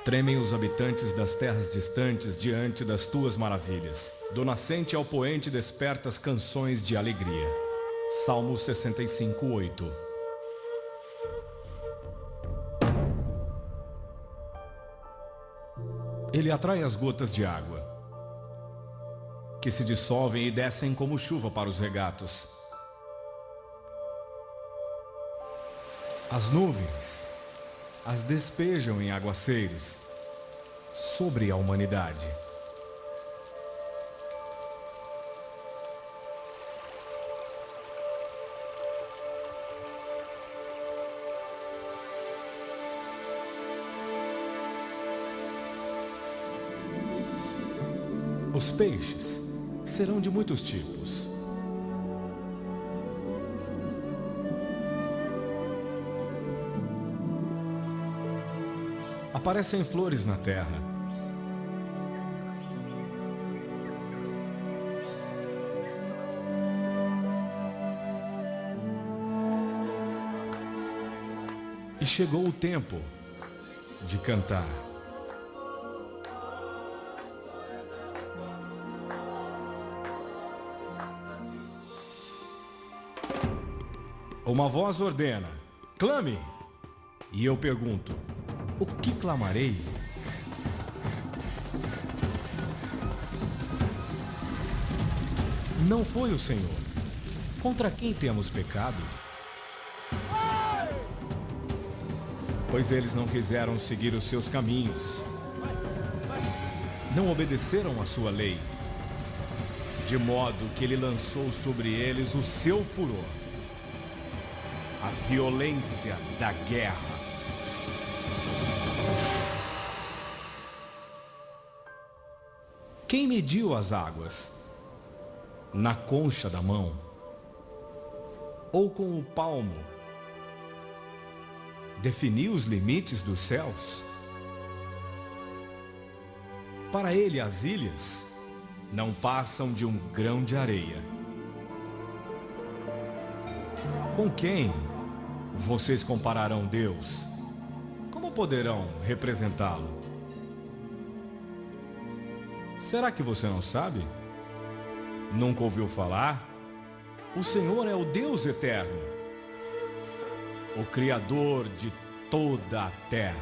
Tremem os habitantes das terras distantes diante das tuas maravilhas. Do nascente ao poente despertas canções de alegria. Salmo 65:8. Ele atrai as gotas de água, que se dissolvem e descem como chuva para os regatos. As nuvens as despejam em aguaceiros sobre a humanidade. Os peixes serão de muitos tipos. Aparecem flores na terra. E chegou o tempo de cantar. Uma voz ordena: clame! E eu pergunto: o que clamarei? Não foi o Senhor. Contra quem temos pecado? Pois eles não quiseram seguir os seus caminhos. Não obedeceram à sua lei. De modo que ele lançou sobre eles o seu furor. A violência da guerra. Quem mediu as águas? Na concha da mão? Ou com o palmo? Definiu os limites dos céus? Para ele as ilhas não passam de um grão de areia. Com quem vocês compararão Deus? Como poderão representá-lo? Será que você não sabe? Nunca ouviu falar? O Senhor é o Deus eterno, o Criador de toda a terra.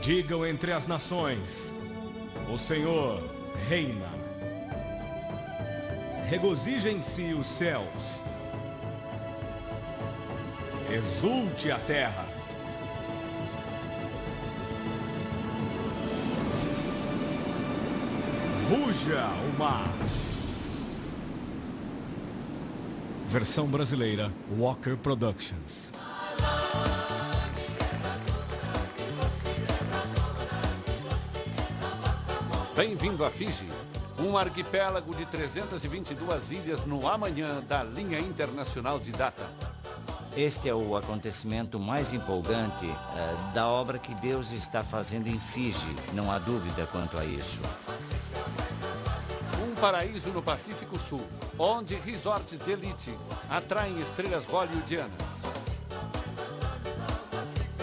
Digam entre as nações: o Senhor reina. Regozijem-se os céus. Exulte a terra. Ruja o mar. Versão brasileira, Walker Productions. Bem-vindo a Fiji, um arquipélago de 322 ilhas no amanhã da linha internacional de data. Este é o acontecimento mais empolgante da obra que Deus está fazendo em Fiji, não há dúvida quanto a isso. Um paraíso no Pacífico Sul, onde resorts de elite atraem estrelas hollywoodianas.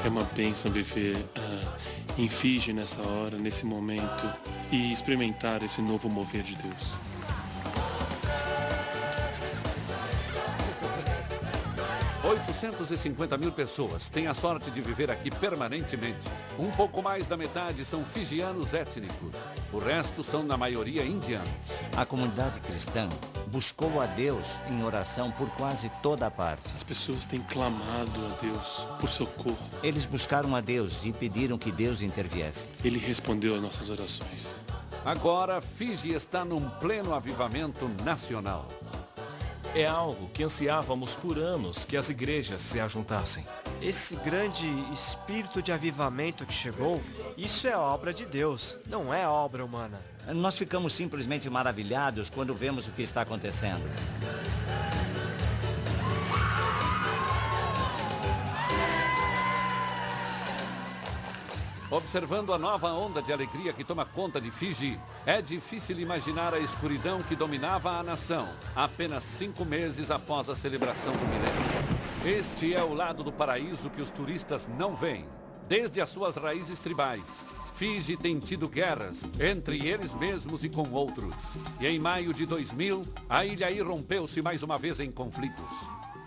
É uma bênção viver em Fiji nessa hora, nesse momento, e experimentar esse novo mover de Deus. .850.000 pessoas têm a sorte de viver aqui permanentemente. Um pouco mais da metade são fijianos étnicos. O resto são, na maioria, indianos. A comunidade cristã buscou a Deus em oração por quase toda a parte. As pessoas têm clamado a Deus por socorro. Eles buscaram a Deus e pediram que Deus interviesse. Ele respondeu às nossas orações. Agora, Fiji está num pleno avivamento nacional. É algo que ansiávamos por anos que as igrejas se ajuntassem. Esse grande espírito de avivamento que chegou, isso é obra de Deus, não é obra humana. Nós ficamos simplesmente maravilhados quando vemos o que está acontecendo. Observando a nova onda de alegria que toma conta de Fiji, é difícil imaginar a escuridão que dominava a nação apenas 5 meses após a celebração do milênio. Este é o lado do paraíso que os turistas não veem. desde as suas raízes tribais. Fiji tem tido guerras entre eles mesmos e com outros. E em maio de 2000, a ilha irrompeu-se mais uma vez em conflitos.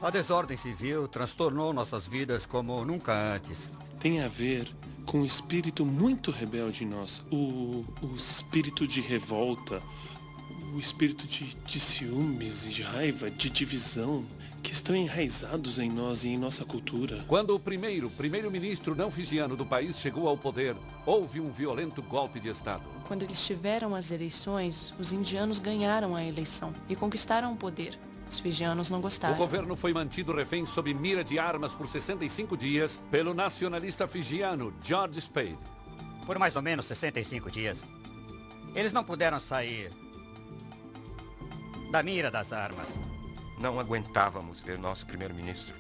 A desordem civil transtornou nossas vidas como nunca antes. Tem a ver com um espírito muito rebelde em nós. O espírito de revolta, o espírito de ciúmes, de raiva, de divisão, que estão enraizados em nós e em nossa cultura. Quando o primeiro-ministro não fijiano do país chegou ao poder, houve um violento golpe de Estado. Quando eles tiveram as eleições, os indianos ganharam a eleição e conquistaram o poder. Os fijianos não gostaram. O governo foi mantido refém sob mira de armas por 65 dias pelo nacionalista fijiano George Spade. Por mais ou menos 65 dias, eles não puderam sair da mira das armas. Não aguentávamos ver nosso primeiro-ministro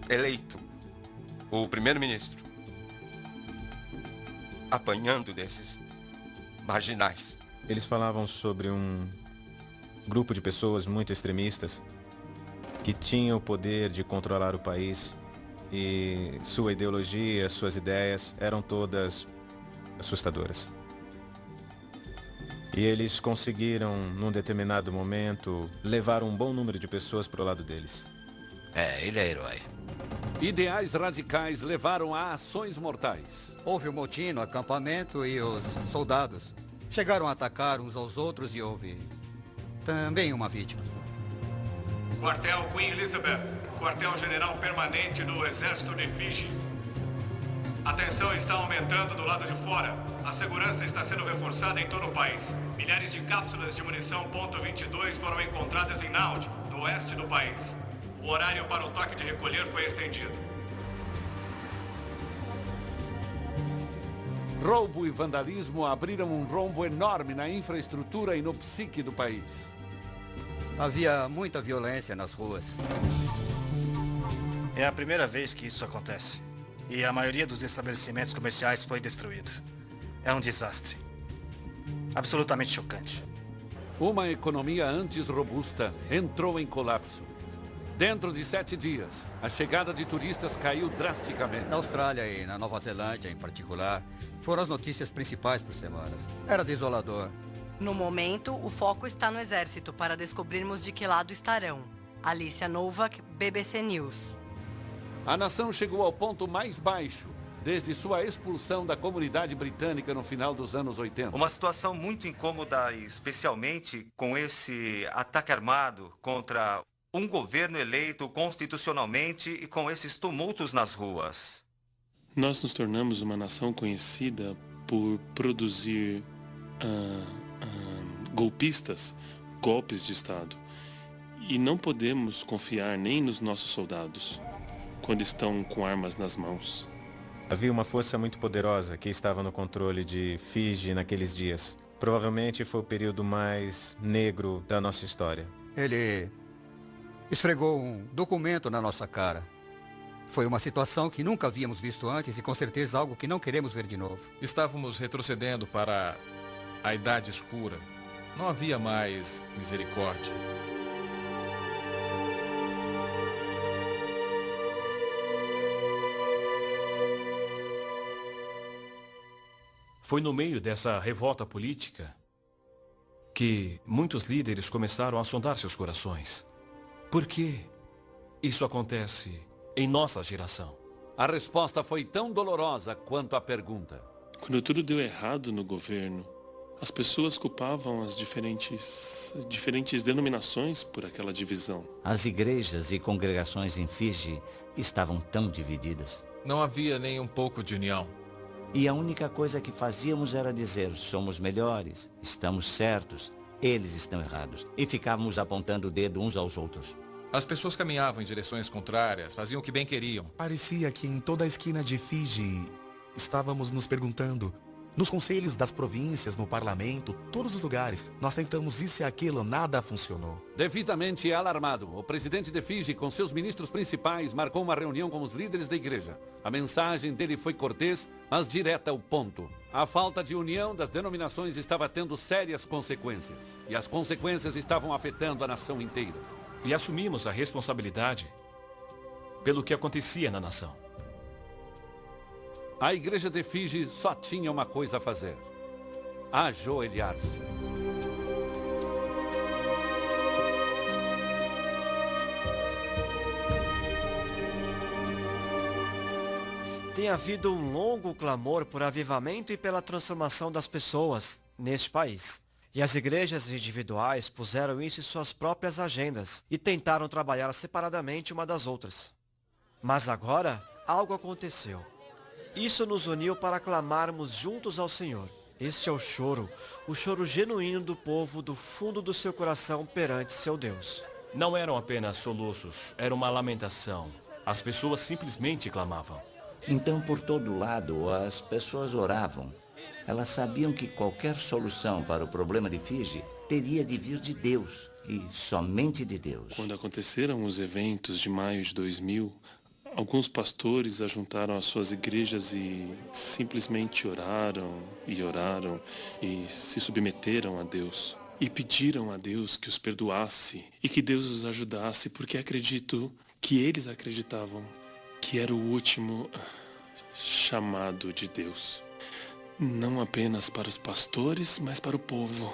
eleito, o primeiro-ministro, apanhando desses marginais. Eles falavam sobre um grupo de pessoas muito extremistas que tinham o poder de controlar o país e sua ideologia, suas ideias eram todas assustadoras. E eles conseguiram, num determinado momento, levar um bom número de pessoas para o lado deles. Ele é herói. Ideais radicais levaram a ações mortais. Houve um motim no acampamento e os soldados chegaram a atacar uns aos outros e houve também uma vítima. Quartel Queen Elizabeth, quartel-general permanente do Exército de Fiji. A tensão está aumentando do lado de fora. A segurança está sendo reforçada em todo o país. Milhares de cápsulas de munição .22 foram encontradas em Naud, no oeste do país. O horário para o toque de recolher foi estendido. Roubo e vandalismo abriram um rombo enorme na infraestrutura e no psique do país. Havia muita violência nas ruas. É a primeira vez que isso acontece. E a maioria dos estabelecimentos comerciais foi destruída. É um desastre. Absolutamente chocante. Uma economia antes robusta entrou em colapso. Dentro de 7 dias, a chegada de turistas caiu drasticamente. Na Austrália e na Nova Zelândia, em particular, foram as notícias principais por semanas. Era desolador. No momento, o foco está no exército para descobrirmos de que lado estarão. Alicia Novak, BBC News. A nação chegou ao ponto mais baixo desde sua expulsão da comunidade britânica no final dos anos 80. Uma situação muito incômoda, especialmente com esse ataque armado contra um governo eleito constitucionalmente e com esses tumultos nas ruas. Nós nos tornamos uma nação conhecida por produzir golpistas, golpes de Estado. E não podemos confiar nem nos nossos soldados quando estão com armas nas mãos. Havia uma força muito poderosa que estava no controle de Fiji naqueles dias. Provavelmente foi o período mais negro da nossa história. Ele esfregou um documento na nossa cara. Foi uma situação que nunca havíamos visto antes e com certeza algo que não queremos ver de novo. Estávamos retrocedendo para a Idade Escura. Não havia mais misericórdia. Foi no meio dessa revolta política que muitos líderes começaram a sondar seus corações. Por que isso acontece em nossa geração? A resposta foi tão dolorosa quanto a pergunta. Quando tudo deu errado no governo, as pessoas culpavam as diferentes denominações por aquela divisão. As igrejas e congregações em Fiji estavam tão divididas. Não havia nem um pouco de união. E a única coisa que fazíamos era dizer, somos melhores, estamos certos, eles estão errados. E ficávamos apontando o dedo uns aos outros. As pessoas caminhavam em direções contrárias, faziam o que bem queriam. Parecia que em toda a esquina de Fiji estávamos nos perguntando, nos conselhos das províncias, no parlamento, todos os lugares, nós tentamos isso e aquilo, nada funcionou. Devidamente alarmado, o presidente de Fiji, com seus ministros principais, marcou uma reunião com os líderes da igreja. A mensagem dele foi cortês, mas direta ao ponto. A falta de união das denominações estava tendo sérias consequências. E as consequências estavam afetando a nação inteira. E assumimos a responsabilidade pelo que acontecia na nação. A igreja de Fiji só tinha uma coisa a fazer: ajoelhar-se. Tem havido um longo clamor por avivamento e pela transformação das pessoas neste país. E as igrejas individuais puseram isso em suas próprias agendas e tentaram trabalhar separadamente uma das outras. Mas agora, algo aconteceu. Isso nos uniu para clamarmos juntos ao Senhor. Este é o choro genuíno do povo do fundo do seu coração perante seu Deus. Não eram apenas soluços, era uma lamentação. As pessoas simplesmente clamavam. Então, por todo lado, as pessoas oravam. Elas sabiam que qualquer solução para o problema de Fiji teria de vir de Deus, e somente de Deus. Quando aconteceram os eventos de maio de 2000, alguns pastores ajuntaram as suas igrejas e simplesmente oraram e se submeteram a Deus. E pediram a Deus que os perdoasse e que Deus os ajudasse, porque acredito que eles acreditavam que era o último chamado de Deus. Não apenas para os pastores, mas para o povo.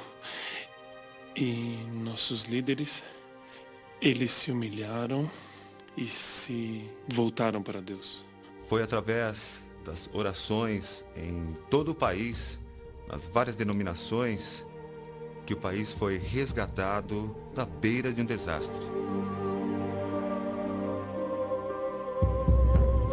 E nossos líderes, eles se humilharam e se voltaram para Deus. Foi através das orações em todo o país, nas várias denominações, que o país foi resgatado da beira de um desastre.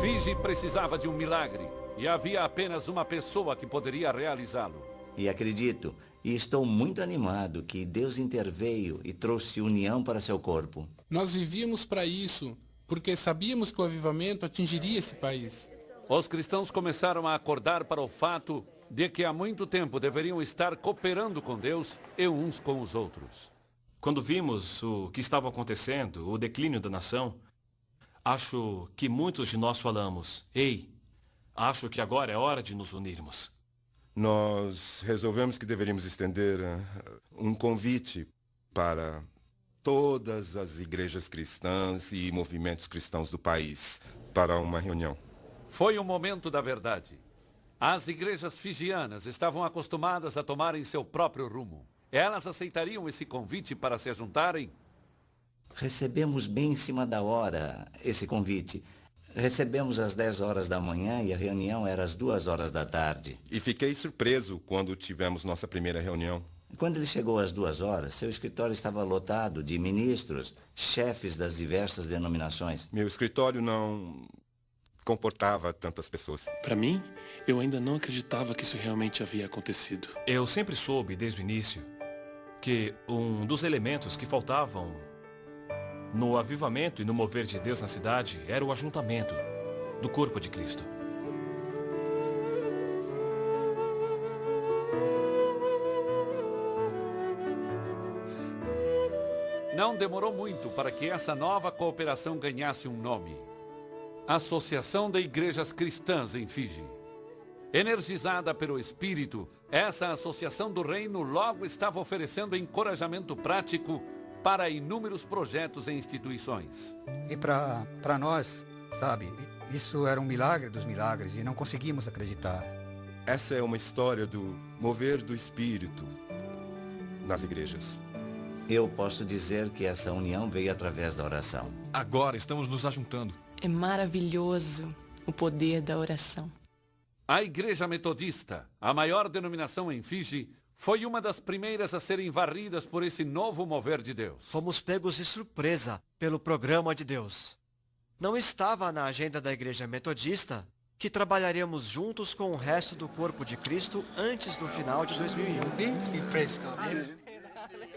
Fiji precisava de um milagre e havia apenas uma pessoa que poderia realizá-lo. E acredito, e estou muito animado que Deus interveio e trouxe união para seu corpo. Nós vivíamos para isso, porque sabíamos que o avivamento atingiria esse país. Os cristãos começaram a acordar para o fato de que há muito tempo deveriam estar cooperando com Deus e uns com os outros. Quando vimos o que estava acontecendo, o declínio da nação, acho que muitos de nós falamos: ei, acho que agora é hora de nos unirmos. Nós resolvemos que deveríamos estender um convite para todas as igrejas cristãs e movimentos cristãos do país para uma reunião. Foi o momento da verdade. As igrejas fijianas estavam acostumadas a tomarem seu próprio rumo. Elas aceitariam esse convite para se juntarem? Recebemos bem em cima da hora esse convite. Recebemos às 10 horas da manhã e a reunião era às 2 horas da tarde. E fiquei surpreso quando tivemos nossa primeira reunião. Quando ele chegou às 2 horas, seu escritório estava lotado de ministros, chefes das diversas denominações. Meu escritório não comportava tantas pessoas. Para mim, eu ainda não acreditava que isso realmente havia acontecido. Eu sempre soube, desde o início, que um dos elementos que faltavam no avivamento e no mover de Deus na cidade era o ajuntamento do corpo de Cristo. Não demorou muito para que essa nova cooperação ganhasse um nome: Associação de Igrejas Cristãs em Fiji. Energizada pelo Espírito, essa associação do reino logo estava oferecendo encorajamento prático para inúmeros projetos e instituições. E para nós, sabe, isso era um milagre dos milagres e não conseguimos acreditar. Essa é uma história do mover do Espírito nas igrejas. Eu posso dizer que essa união veio através da oração. Agora estamos nos ajuntando. É maravilhoso o poder da oração. A Igreja Metodista, a maior denominação em Fiji, foi uma das primeiras a serem varridas por esse novo mover de Deus. Fomos pegos de surpresa pelo programa de Deus. Não estava na agenda da Igreja Metodista que trabalharíamos juntos com o resto do corpo de Cristo antes do final de 2001.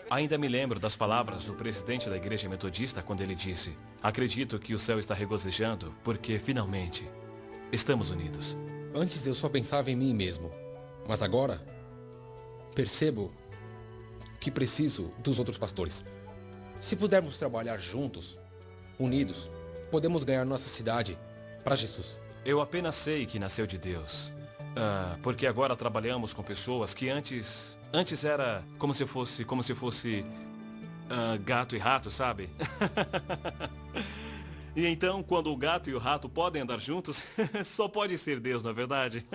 Ainda me lembro das palavras do presidente da Igreja Metodista quando ele disse: acredito que o céu está regozijando porque, finalmente, estamos unidos. Antes eu só pensava em mim mesmo, mas agora percebo que preciso dos outros pastores. Se pudermos trabalhar juntos, unidos, podemos ganhar nossa cidade para Jesus. Eu apenas sei que nasceu de Deus, porque agora trabalhamos com pessoas que antes era como se fosse gato e rato, sabe? E então, quando o gato e o rato podem andar juntos, só pode ser Deus, não é verdade?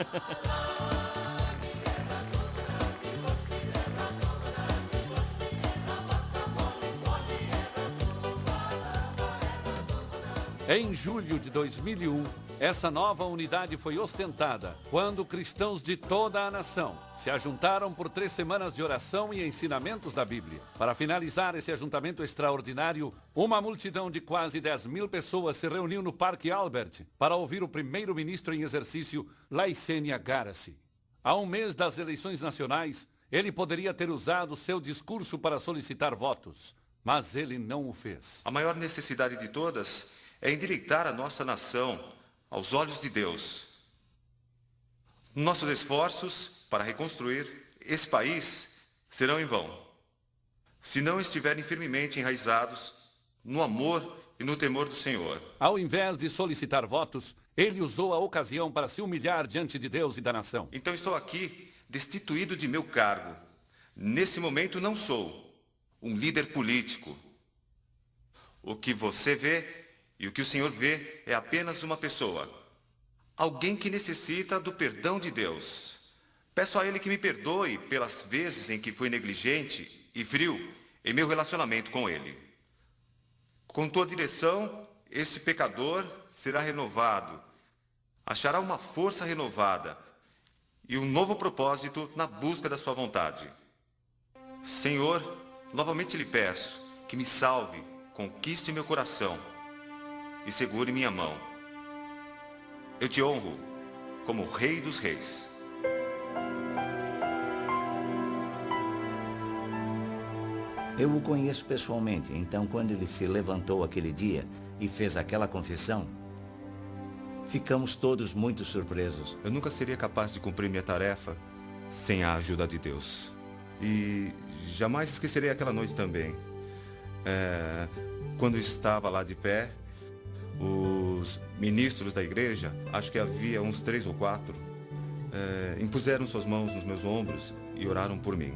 Em julho de 2001, essa nova unidade foi ostentada quando cristãos de toda a nação se ajuntaram por 3 semanas de oração e ensinamentos da Bíblia. Para finalizar esse ajuntamento extraordinário, uma multidão de quase 10.000 pessoas se reuniu no Parque Albert para ouvir o primeiro-ministro em exercício, Laicênia Garasi. Há um mês das eleições nacionais, ele poderia ter usado seu discurso para solicitar votos, mas ele não o fez. A maior necessidade de todas é endireitar a nossa nação aos olhos de Deus. Nossos esforços para reconstruir esse país serão em vão, se não estiverem firmemente enraizados no amor e no temor do Senhor. Ao invés de solicitar votos, ele usou a ocasião para se humilhar diante de Deus e da nação. Então estou aqui destituído de meu cargo. Nesse momento não sou um líder político. O que você vê e o que o Senhor vê é apenas uma pessoa. Alguém que necessita do perdão de Deus. Peço a Ele que me perdoe pelas vezes em que fui negligente e frio em meu relacionamento com Ele. Com tua direção, esse pecador será renovado. Achará uma força renovada e um novo propósito na busca da sua vontade. Senhor, novamente lhe peço que me salve, conquiste meu coração e segure minha mão. Eu te honro como Rei dos Reis. Eu o conheço pessoalmente, então quando ele se levantou aquele dia e fez aquela confissão, ficamos todos muito surpresos. Eu nunca seria capaz de cumprir minha tarefa sem a ajuda de Deus. E jamais esquecerei aquela noite também. Quando estava lá de pé, os ministros da igreja, acho que havia uns 3 ou 4, impuseram suas mãos nos meus ombros e oraram por mim.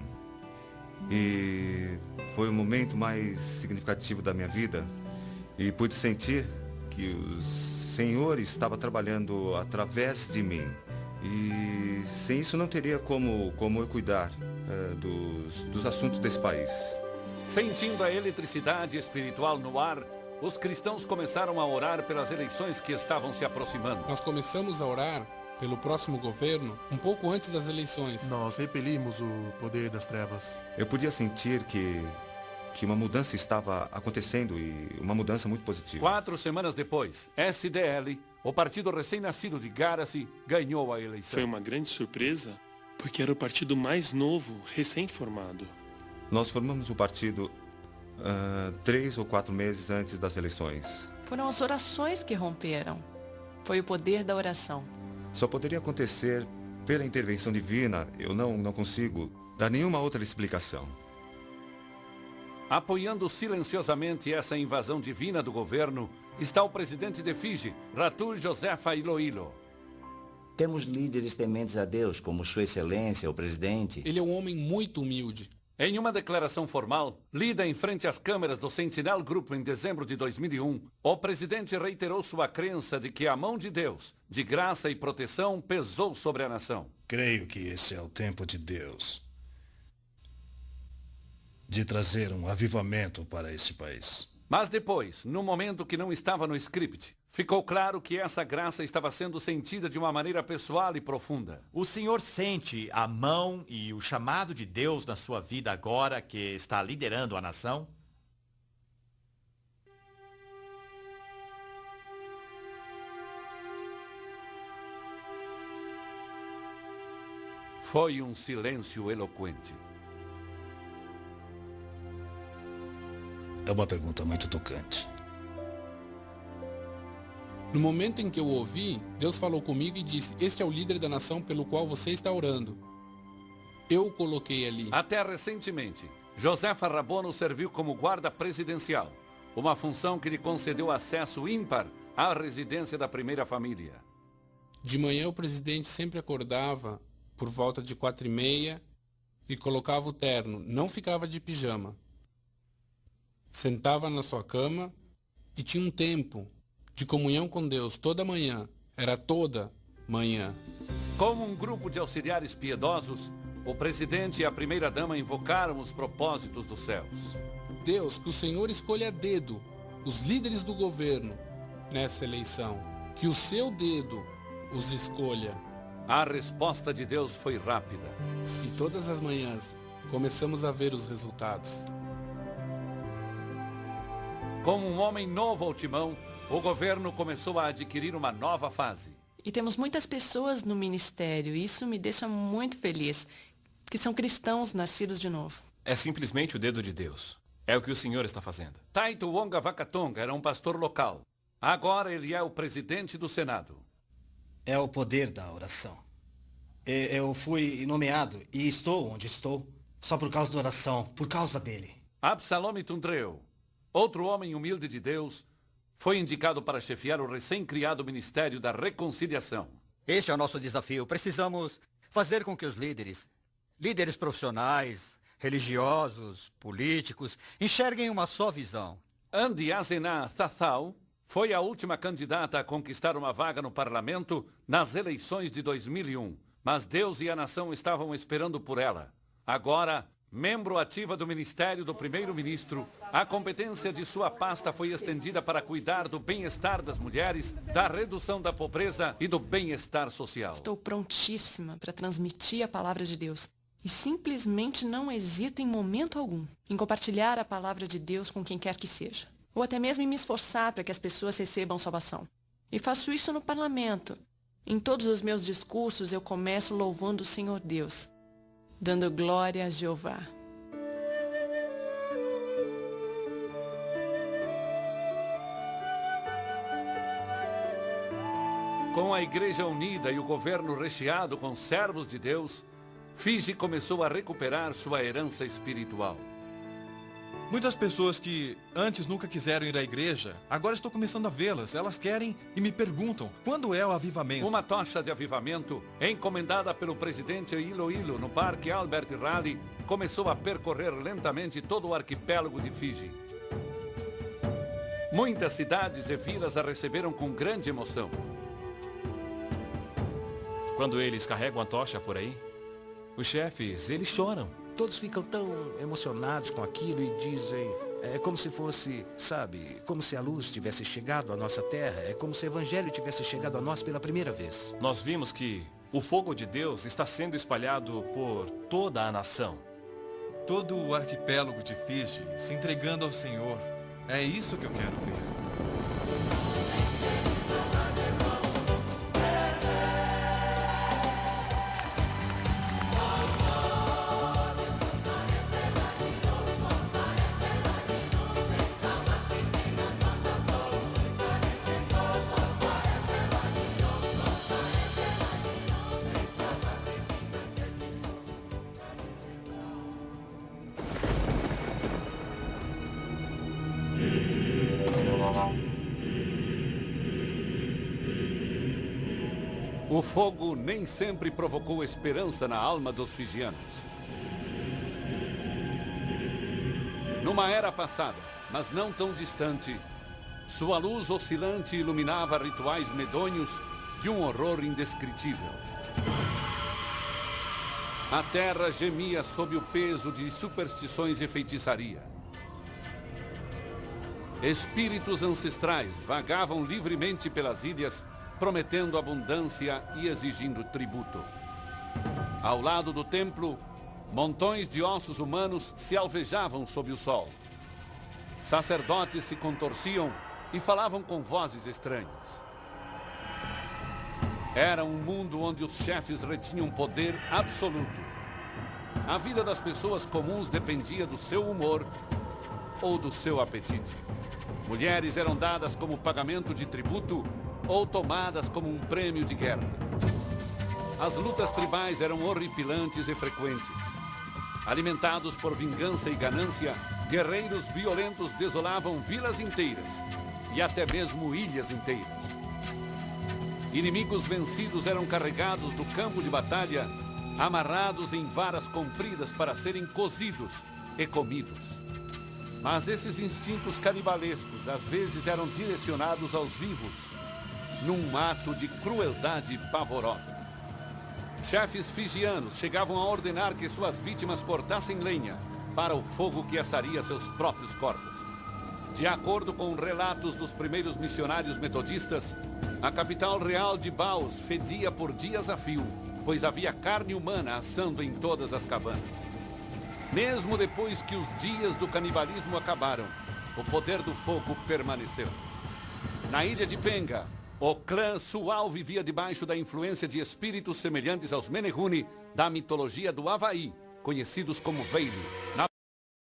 E foi o momento mais significativo da minha vida e pude sentir que o Senhor estava trabalhando através de mim. E sem isso não teria como eu cuidar dos assuntos desse país. Sentindo a eletricidade espiritual no ar, os cristãos começaram a orar pelas eleições que estavam se aproximando. Nós começamos a orar pelo próximo governo um pouco antes das eleições. Nós repelimos o poder das trevas. Eu podia sentir que uma mudança estava acontecendo e uma mudança muito positiva. 4 semanas depois, SDL, o partido recém-nascido de Garasi, ganhou a eleição. Foi uma grande surpresa, porque era o partido mais novo, recém-formado. Nós formamos o partido 3 ou 4 meses antes das eleições. Foram as orações que romperam. Foi o poder da oração. Só poderia acontecer pela intervenção divina. Eu não consigo dar nenhuma outra explicação. Apoiando silenciosamente essa invasão divina do governo, está o presidente de Fiji, Ratu Josefa Iloilo. Temos líderes tementes a Deus, como Sua Excelência, o presidente. Ele é um homem muito humilde. Em uma declaração formal, lida em frente às câmeras do Sentinel Group em dezembro de 2001, o presidente reiterou sua crença de que a mão de Deus, de graça e proteção, pesou sobre a nação. Creio que esse é o tempo de Deus, de trazer um avivamento para esse país. Mas depois, no momento que não estava no script, ficou claro que essa graça estava sendo sentida de uma maneira pessoal e profunda. O senhor sente a mão e o chamado de Deus na sua vida agora que está liderando a nação? Foi um silêncio eloquente. É uma pergunta muito tocante. No momento em que eu ouvi, Deus falou comigo e disse: este é o líder da nação pelo qual você está orando. Eu o coloquei ali. Até recentemente, Josefa Rabono serviu como guarda presidencial, uma função que lhe concedeu acesso ímpar à residência da primeira família. De manhã o presidente sempre acordava por volta de 4h30 e colocava o terno, não ficava de pijama. Sentava na sua cama e tinha um tempo de comunhão com Deus toda manhã, era toda manhã. Como um grupo de auxiliares piedosos, o presidente e a primeira-dama invocaram os propósitos dos céus. Deus, que o Senhor escolha a dedo os líderes do governo nessa eleição. Que o seu dedo os escolha. A resposta de Deus foi rápida. E todas as manhãs começamos a ver os resultados. Como um homem novo ao timão, o governo começou a adquirir uma nova fase. E temos muitas pessoas no ministério, e isso me deixa muito feliz, que são cristãos nascidos de novo. É simplesmente o dedo de Deus. É o que o Senhor está fazendo. Taito Wonga Vakatonga era um pastor local. Agora ele é o presidente do Senado. É o poder da oração. Eu fui nomeado e estou onde estou só por causa da oração, por causa dele. Absalom Tundreu, outro homem humilde de Deus, foi indicado para chefiar o recém-criado Ministério da Reconciliação. Este é o nosso desafio. Precisamos fazer com que os líderes profissionais, religiosos, políticos, enxerguem uma só visão. Andi Azena Thathau foi a última candidata a conquistar uma vaga no parlamento nas eleições de 2001. Mas Deus e a nação estavam esperando por ela. Agora, membro ativa do Ministério do Primeiro-Ministro, a competência de sua pasta foi estendida para cuidar do bem-estar das mulheres, da redução da pobreza e do bem-estar social. Estou prontíssima para transmitir a palavra de Deus. E simplesmente não hesito em momento algum em compartilhar a palavra de Deus com quem quer que seja. Ou até mesmo em me esforçar para que as pessoas recebam salvação. E faço isso no parlamento. Em todos os meus discursos eu começo louvando o Senhor Deus, dando glória a Jeová. Com a igreja unida e o governo recheado com servos de Deus, Fiji começou a recuperar sua herança espiritual. Muitas pessoas que antes nunca quiseram ir à igreja, agora estou começando a vê-las. Elas querem e me perguntam, quando é o avivamento? Uma tocha de avivamento, encomendada pelo presidente Iloilo no Parque Albert Raleigh, começou a percorrer lentamente todo o arquipélago de Fiji. Muitas cidades e vilas a receberam com grande emoção. Quando eles carregam a tocha por aí, os chefes, eles choram. Todos ficam tão emocionados com aquilo e dizem, é como se fosse, sabe, como se a luz tivesse chegado à nossa terra, é como se o evangelho tivesse chegado a nós pela primeira vez. Nós vimos que o fogo de Deus está sendo espalhado por toda a nação. Todo o arquipélago de Fiji se entregando ao Senhor. É isso que eu quero ver. O fogo nem sempre provocou esperança na alma dos fijianos. Numa era passada, mas não tão distante, sua luz oscilante iluminava rituais medonhos de um horror indescritível. A terra gemia sob o peso de superstições e feitiçaria. Espíritos ancestrais vagavam livremente pelas ilhas, prometendo abundância e exigindo tributo. Ao lado do templo, montões de ossos humanos se alvejavam sob o sol. Sacerdotes se contorciam e falavam com vozes estranhas. Era um mundo onde os chefes retinham poder absoluto. A vida das pessoas comuns dependia do seu humor ou do seu apetite. Mulheres eram dadas como pagamento de tributo ou tomadas como um prêmio de guerra. As lutas tribais eram horripilantes e frequentes. Alimentados por vingança e ganância, guerreiros violentos desolavam vilas inteiras e até mesmo ilhas inteiras. Inimigos vencidos eram carregados do campo de batalha, amarrados em varas compridas para serem cozidos e comidos. Mas esses instintos canibalescos às vezes eram direcionados aos vivos, num ato de crueldade pavorosa. Chefes fijianos chegavam a ordenar que suas vítimas cortassem lenha para o fogo que assaria seus próprios corpos. De acordo com relatos dos primeiros missionários metodistas, a capital real de Baus fedia por dias a fio, pois havia carne humana assando em todas as cabanas. Mesmo depois que os dias do canibalismo acabaram, o poder do fogo permaneceu. Na ilha de Penga, o clã Sual vivia debaixo da influência de espíritos semelhantes aos Menehune da mitologia do Havaí, conhecidos como Veili. Na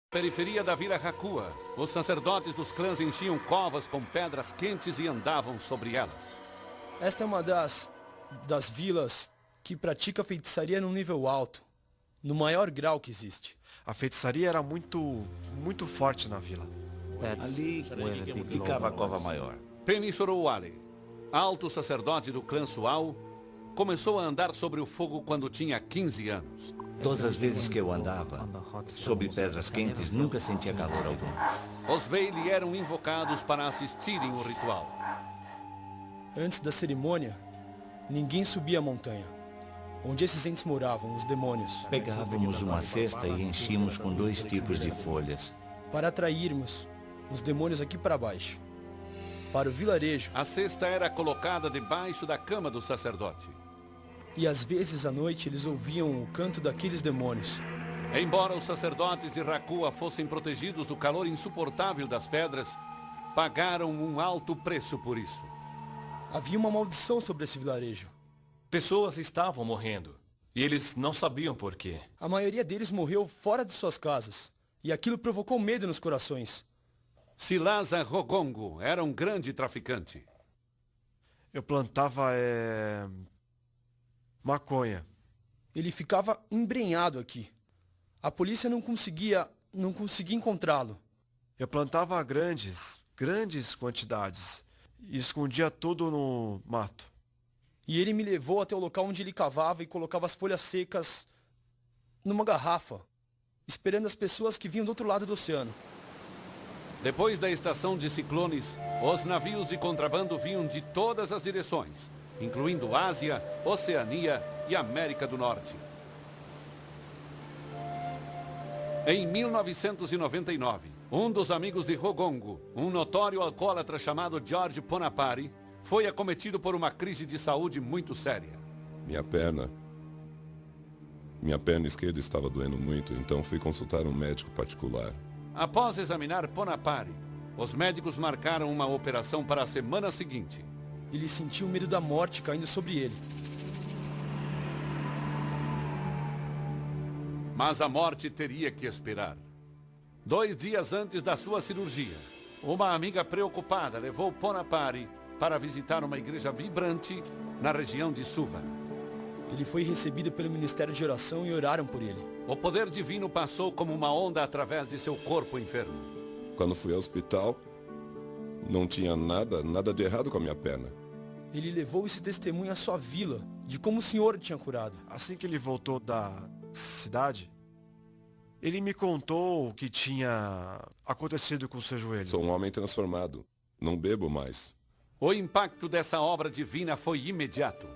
periferia da Vila Hakua, os sacerdotes dos clãs enchiam covas com pedras quentes e andavam sobre elas. Esta é uma das vilas que pratica feitiçaria num nível alto, no maior grau que existe. A feitiçaria era muito forte na vila. Ali ficava a cova maior. Penny Sorowale, alto sacerdote do clã Sual, começou a andar sobre o fogo quando tinha 15 anos. Todas as vezes que eu andava sobre pedras quentes, nunca sentia calor algum. Os Veili eram invocados para assistirem o ritual. Antes da cerimônia, ninguém subia a montanha, onde esses entes moravam, os demônios. Pegávamos uma cesta e enchíamos com 2 tipos de folhas. Para atrairmos os demônios aqui para baixo, para o vilarejo. A cesta era colocada debaixo da cama do sacerdote. E às vezes à noite eles ouviam o canto daqueles demônios. Embora os sacerdotes de Hakua fossem protegidos do calor insuportável das pedras, pagaram um alto preço por isso. Havia uma maldição sobre esse vilarejo. Pessoas estavam morrendo e eles não sabiam por quê. A maioria deles morreu fora de suas casas e aquilo provocou medo nos corações. Silaza Rogongo era um grande traficante. Eu plantava maconha. Ele ficava embrenhado aqui. A polícia não conseguia encontrá-lo. Eu plantava grandes quantidades e escondia tudo no mato. E ele me levou até o local onde ele cavava e colocava as folhas secas numa garrafa, esperando as pessoas que vinham do outro lado do oceano. Depois da estação de ciclones, os navios de contrabando vinham de todas as direções, incluindo Ásia, Oceania e América do Norte. Em 1999, um dos amigos de Rogongo, um notório alcoólatra chamado George Ponapari, foi acometido por uma crise de saúde muito séria. Minha perna esquerda estava doendo muito, então fui consultar um médico particular. Após examinar Ponapari, os médicos marcaram uma operação para a semana seguinte. Ele sentiu o medo da morte caindo sobre ele. Mas a morte teria que esperar. 2 dias antes da sua cirurgia, uma amiga preocupada levou Ponapari para visitar uma igreja vibrante na região de Suva. Ele foi recebido pelo Ministério de Oração e oraram por ele. O poder divino passou como uma onda através de seu corpo enfermo. Quando fui ao hospital, não tinha nada de errado com a minha perna. Ele levou esse testemunho à sua vila, de como o Senhor tinha curado. Assim que ele voltou da cidade, ele me contou o que tinha acontecido com o seu joelho. Sou um homem transformado. Não bebo mais. O impacto dessa obra divina foi imediato.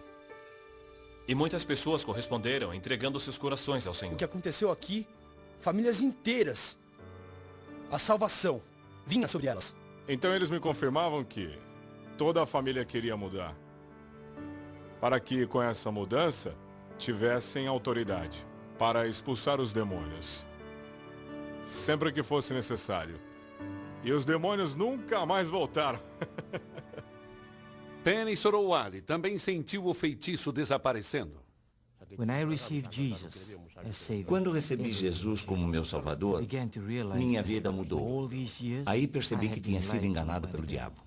E muitas pessoas corresponderam, entregando seus corações ao Senhor. O que aconteceu aqui, famílias inteiras, a salvação vinha sobre elas. Então eles me confirmavam que toda a família queria mudar, para que com essa mudança tivessem autoridade para expulsar os demônios, sempre que fosse necessário. E os demônios nunca mais voltaram. Penny Sorowale também sentiu o feitiço desaparecendo. Quando recebi Jesus como meu Salvador, minha vida mudou. Aí percebi que tinha sido enganado pelo diabo.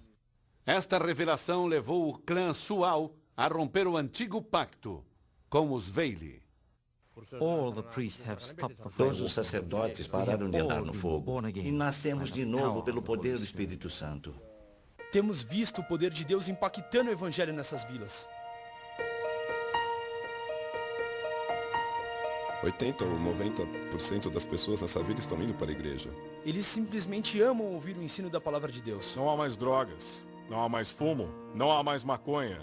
Esta revelação levou o clã Sual a romper o antigo pacto com os Veili. Todos os sacerdotes pararam de andar no fogo e nascemos de novo pelo poder do Espírito Santo. Temos visto o poder de Deus impactando o Evangelho nessas vilas. 80 ou 90% das pessoas nessa vida estão indo para a igreja. Eles simplesmente amam ouvir o ensino da palavra de Deus. Não há mais drogas, não há mais fumo, não há mais maconha,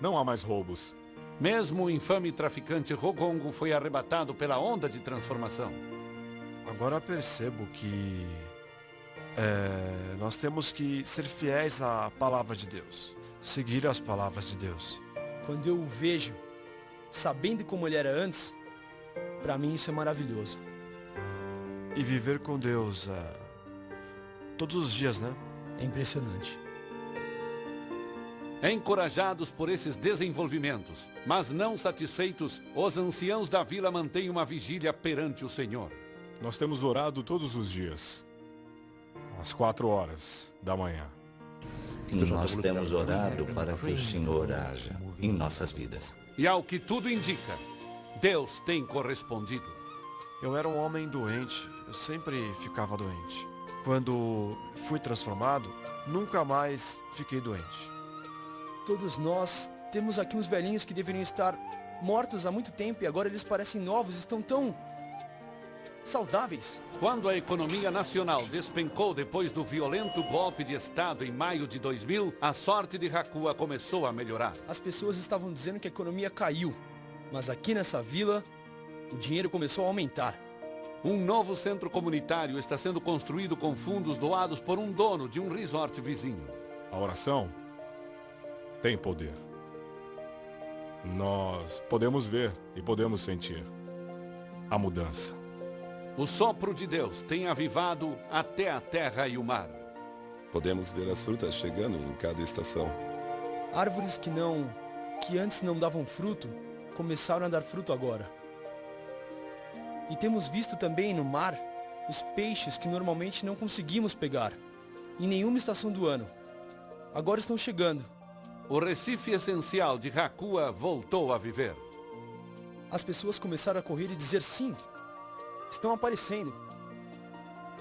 não há mais roubos. Mesmo o infame traficante Rogongo foi arrebatado pela onda de transformação. Agora percebo que nós temos que ser fiéis à palavra de Deus, seguir as palavras de Deus. Quando eu o vejo, sabendo como ele era antes, para mim isso é maravilhoso. E viver com Deus todos os dias, né? É impressionante. Encorajados por esses desenvolvimentos, mas não satisfeitos, os anciãos da vila mantêm uma vigília perante o Senhor. Nós temos orado todos os dias, às 4 horas da manhã. E nós temos orado para que o Senhor haja em nossas vidas. E ao que tudo indica, Deus tem correspondido. Eu era um homem doente, eu sempre ficava doente. Quando fui transformado, nunca mais fiquei doente. Todos nós temos aqui uns velhinhos que deveriam estar mortos há muito tempo e agora eles parecem novos, estão tão saudáveis. Quando a economia nacional despencou depois do violento golpe de Estado em maio de 2000, a sorte de Hakua começou a melhorar. As pessoas estavam dizendo que a economia caiu, mas aqui nessa vila, o dinheiro começou a aumentar. Um novo centro comunitário está sendo construído com fundos doados por um dono de um resort vizinho. A oração tem poder. Nós podemos ver e podemos sentir a mudança. O sopro de Deus tem avivado até a terra e o mar. Podemos ver as frutas chegando em cada estação. Árvores que antes não davam fruto, começaram a dar fruto agora. E temos visto também no mar os peixes que normalmente não conseguimos pegar em nenhuma estação do ano. Agora estão chegando. O Recife essencial de Hakua voltou a viver. As pessoas começaram a correr e dizer sim. Estão aparecendo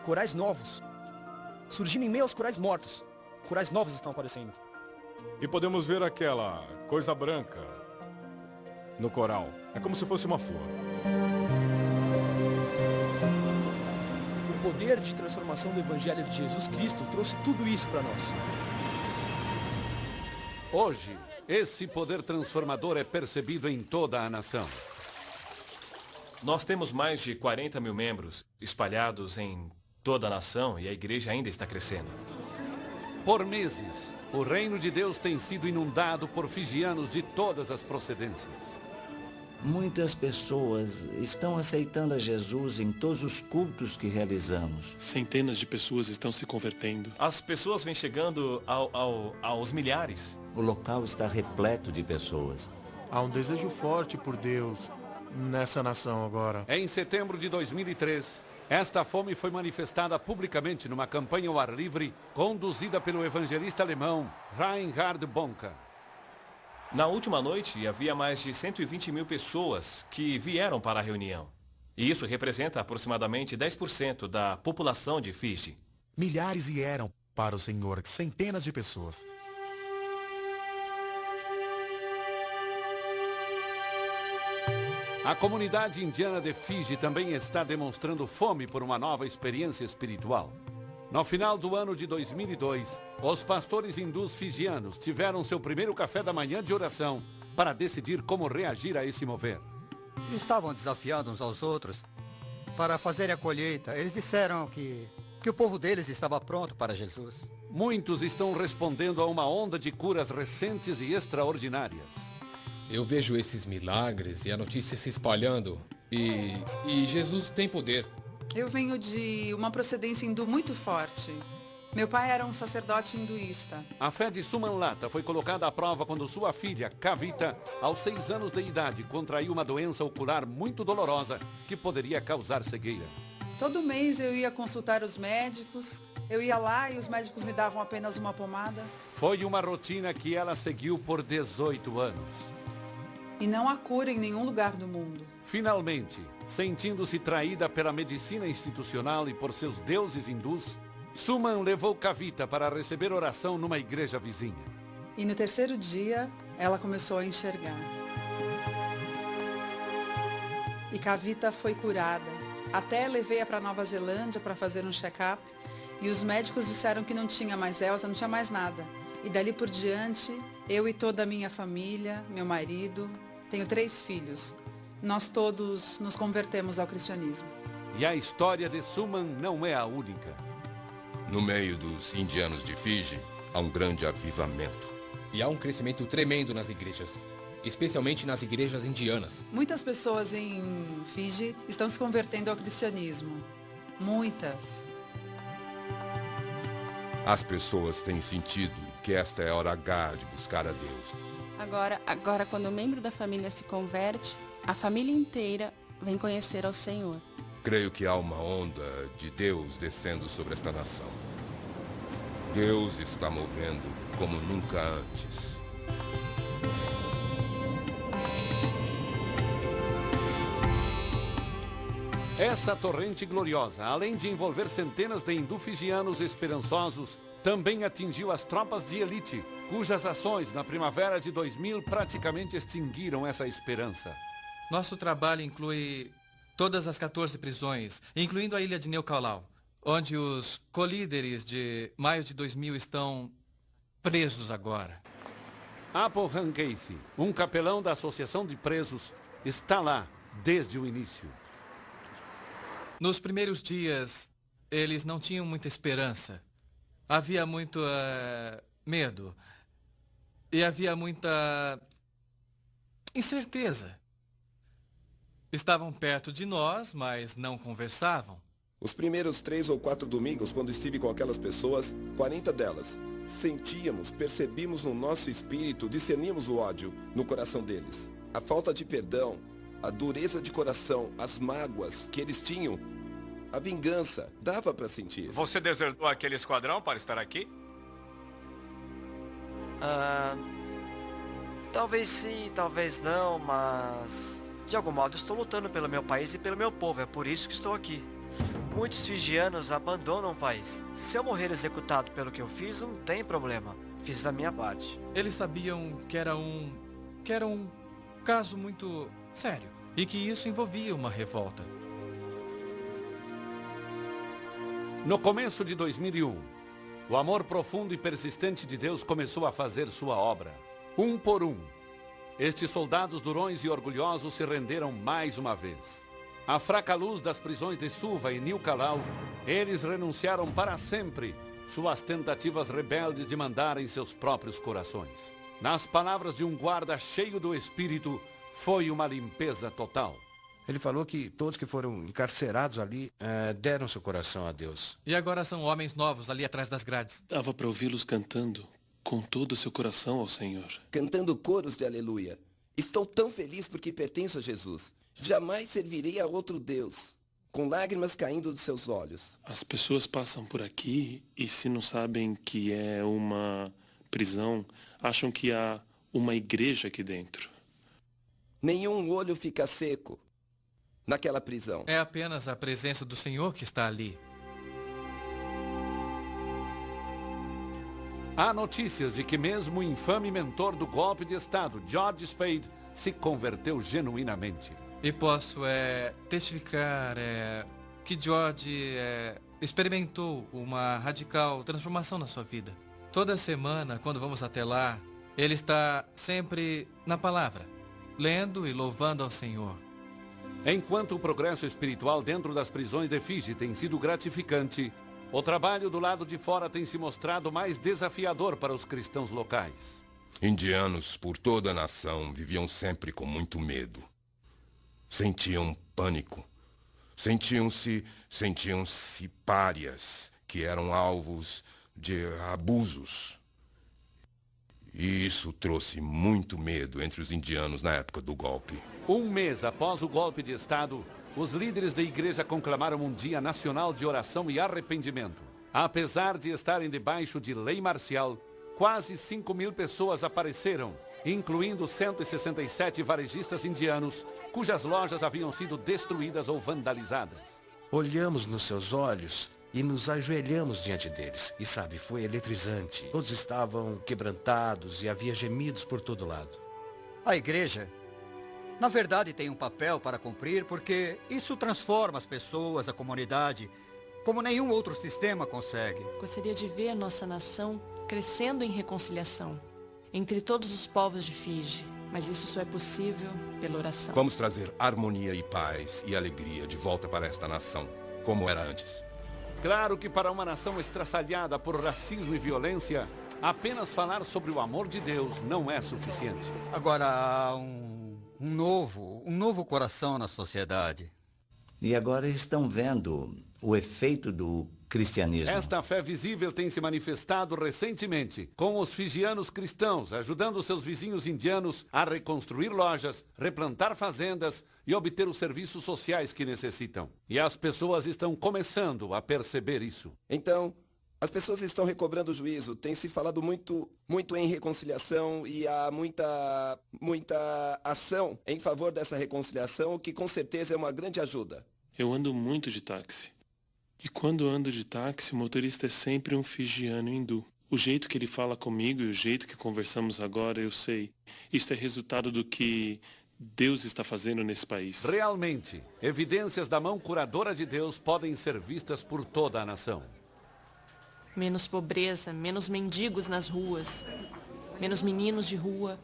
corais novos, surgindo em meio aos corais mortos. Corais novos estão aparecendo. E podemos ver aquela coisa branca no coral. É como se fosse uma flor. O poder de transformação do Evangelho de Jesus Cristo trouxe tudo isso para nós. Hoje, esse poder transformador é percebido em toda a nação. Nós temos mais de 40 mil membros espalhados em toda a nação e a igreja ainda está crescendo. Por meses, o reino de Deus tem sido inundado por fijianos de todas as procedências. Muitas pessoas estão aceitando a Jesus em todos os cultos que realizamos. Centenas de pessoas estão se convertendo. As pessoas vêm chegando aos milhares. O local está repleto de pessoas. Há um desejo forte por Deus nessa nação agora. Em setembro de 2003, esta fome foi manifestada publicamente numa campanha ao ar livre conduzida pelo evangelista alemão Reinhard Bonke. Na última noite, havia mais de 120 mil pessoas que vieram para a reunião. E isso representa aproximadamente 10% da população de Fiji. Milhares vieram para o Senhor, centenas de pessoas. A comunidade indiana de Fiji também está demonstrando fome por uma nova experiência espiritual. No final do ano de 2002, os pastores hindus fijianos tiveram seu primeiro café da manhã de oração para decidir como reagir a esse mover. Estavam desafiando uns aos outros para fazerem a colheita. Eles disseram que o povo deles estava pronto para Jesus. Muitos estão respondendo a uma onda de curas recentes e extraordinárias. Eu vejo esses milagres e a notícia se espalhando. E Jesus tem poder. Eu venho de uma procedência hindu muito forte. Meu pai era um sacerdote hinduísta. A fé de Sumanlata foi colocada à prova quando sua filha, Kavita, aos 6 anos de idade, contraiu uma doença ocular muito dolorosa que poderia causar cegueira. Todo mês eu ia consultar os médicos. Eu ia lá e os médicos me davam apenas uma pomada. Foi uma rotina que ela seguiu por 18 anos. E não há cura em nenhum lugar do mundo. Finalmente, sentindo-se traída pela medicina institucional e por seus deuses hindus, Suman levou Kavita para receber oração numa igreja vizinha. E no terceiro dia, ela começou a enxergar. e Kavita foi curada. Até levei-a para Nova Zelândia para fazer um check-up e os médicos disseram que não tinha mais Elsa, não tinha mais nada. E dali por diante, eu e toda a minha família, meu marido, tenho 3 filhos. Nós todos nos convertemos ao cristianismo. E a história de Suman não é a única. No meio dos indianos de Fiji, há um grande avivamento. E há um crescimento tremendo nas igrejas, especialmente nas igrejas indianas. Muitas pessoas em Fiji estão se convertendo ao cristianismo. Muitas. As pessoas têm sentido que esta é a hora H de buscar a Deus. Agora, quando um membro da família se converte, a família inteira vem conhecer ao Senhor. Creio que há uma onda de Deus descendo sobre esta nação. Deus está movendo como nunca antes. Essa torrente gloriosa, além de envolver centenas de hindu-fijianos esperançosos, também atingiu as tropas de elite, cujas ações na primavera de 2000 praticamente extinguiram essa esperança. Nosso trabalho inclui todas as 14 prisões, incluindo a ilha de Neucaulau, onde os colíderes de maio de 2000 estão presos agora. Apo Casey, um capelão da Associação de Presos, está lá desde o início. Nos primeiros dias, eles não tinham muita esperança. Havia muito medo. E havia muita incerteza. Estavam perto de nós, mas não conversavam. Os primeiros 3 ou 4 domingos, quando estive com aquelas pessoas, 40 delas, sentíamos, percebimos no nosso espírito, discernimos o ódio no coração deles. A falta de perdão, a dureza de coração, as mágoas que eles tinham, a vingança, dava para sentir. Você desertou aquele esquadrão para estar aqui? Talvez sim, talvez não, mas... de algum modo estou lutando pelo meu país e pelo meu povo, é por isso que estou aqui. Muitos fijianos abandonam o país. Se eu morrer executado pelo que eu fiz, não tem problema. Fiz a minha parte. Eles sabiam que era um caso muito sério e que isso envolvia uma revolta. No começo de 2001, o amor profundo e persistente de Deus começou a fazer sua obra. Um por um, estes soldados durões e orgulhosos se renderam mais uma vez. À fraca luz das prisões de Suva e Neucaulau, eles renunciaram para sempre suas tentativas rebeldes de mandar em seus próprios corações. Nas palavras de um guarda cheio do Espírito, foi uma limpeza total. Ele falou que todos que foram encarcerados ali deram seu coração a Deus. E agora são homens novos ali atrás das grades. Dava para ouvi-los cantando com todo o seu coração ao Senhor. Cantando coros de aleluia. Estou tão feliz porque pertenço a Jesus. Jamais servirei a outro Deus. Com lágrimas caindo dos seus olhos. As pessoas passam por aqui e se não sabem que é uma prisão, acham que há uma igreja aqui dentro. Nenhum olho fica seco naquela prisão. É apenas a presença do Senhor que está ali. Há notícias de que mesmo o infame mentor do golpe de Estado, George Spade, se converteu genuinamente. E posso testificar que George experimentou uma radical transformação na sua vida. Toda semana, quando vamos até lá, ele está sempre na palavra, lendo e louvando ao Senhor. Enquanto o progresso espiritual dentro das prisões de Fiji tem sido gratificante, o trabalho do lado de fora tem se mostrado mais desafiador para os cristãos locais. Indianos por toda a nação viviam sempre com muito medo. Sentiam pânico. Sentiam-se párias, que eram alvos de abusos. E isso trouxe muito medo entre os indianos na época do golpe. Um mês após o golpe de Estado, os líderes da igreja conclamaram um dia nacional de oração e arrependimento. Apesar de estarem debaixo de lei marcial, quase 5.000 pessoas apareceram, incluindo 167 varejistas indianos, cujas lojas haviam sido destruídas ou vandalizadas. Olhamos nos seus olhos e nos ajoelhamos diante deles. E sabe, foi eletrizante. Todos estavam quebrantados e havia gemidos por todo lado. A igreja Na verdade, tem um papel para cumprir, porque isso transforma as pessoas, a comunidade, como nenhum outro sistema consegue. Gostaria de ver nossa nação crescendo em reconciliação entre todos os povos de Fiji, mas isso só é possível pela oração. Vamos trazer harmonia e paz e alegria de volta para esta nação, como era antes. Claro que para uma nação estraçalhada por racismo e violência, apenas falar sobre o amor de Deus não é suficiente. Agora há um novo coração na sociedade. E agora estão vendo o efeito do cristianismo. Esta fé visível tem se manifestado recentemente com os fijianos cristãos, ajudando seus vizinhos indianos a reconstruir lojas, replantar fazendas e obter os serviços sociais que necessitam. E as pessoas estão começando a perceber isso. Então, as pessoas estão recobrando o juízo. Tem se falado muito em reconciliação e há muita ação em favor dessa reconciliação, o que com certeza é uma grande ajuda. Eu ando muito de táxi. E quando ando de táxi, o motorista é sempre um fijiano hindu. O jeito que ele fala comigo e o jeito que conversamos agora, eu sei. Isto é resultado do que Deus está fazendo nesse país. Realmente, evidências da mão curadora de Deus podem ser vistas por toda a nação. Menos pobreza, menos mendigos nas ruas, menos meninos de rua.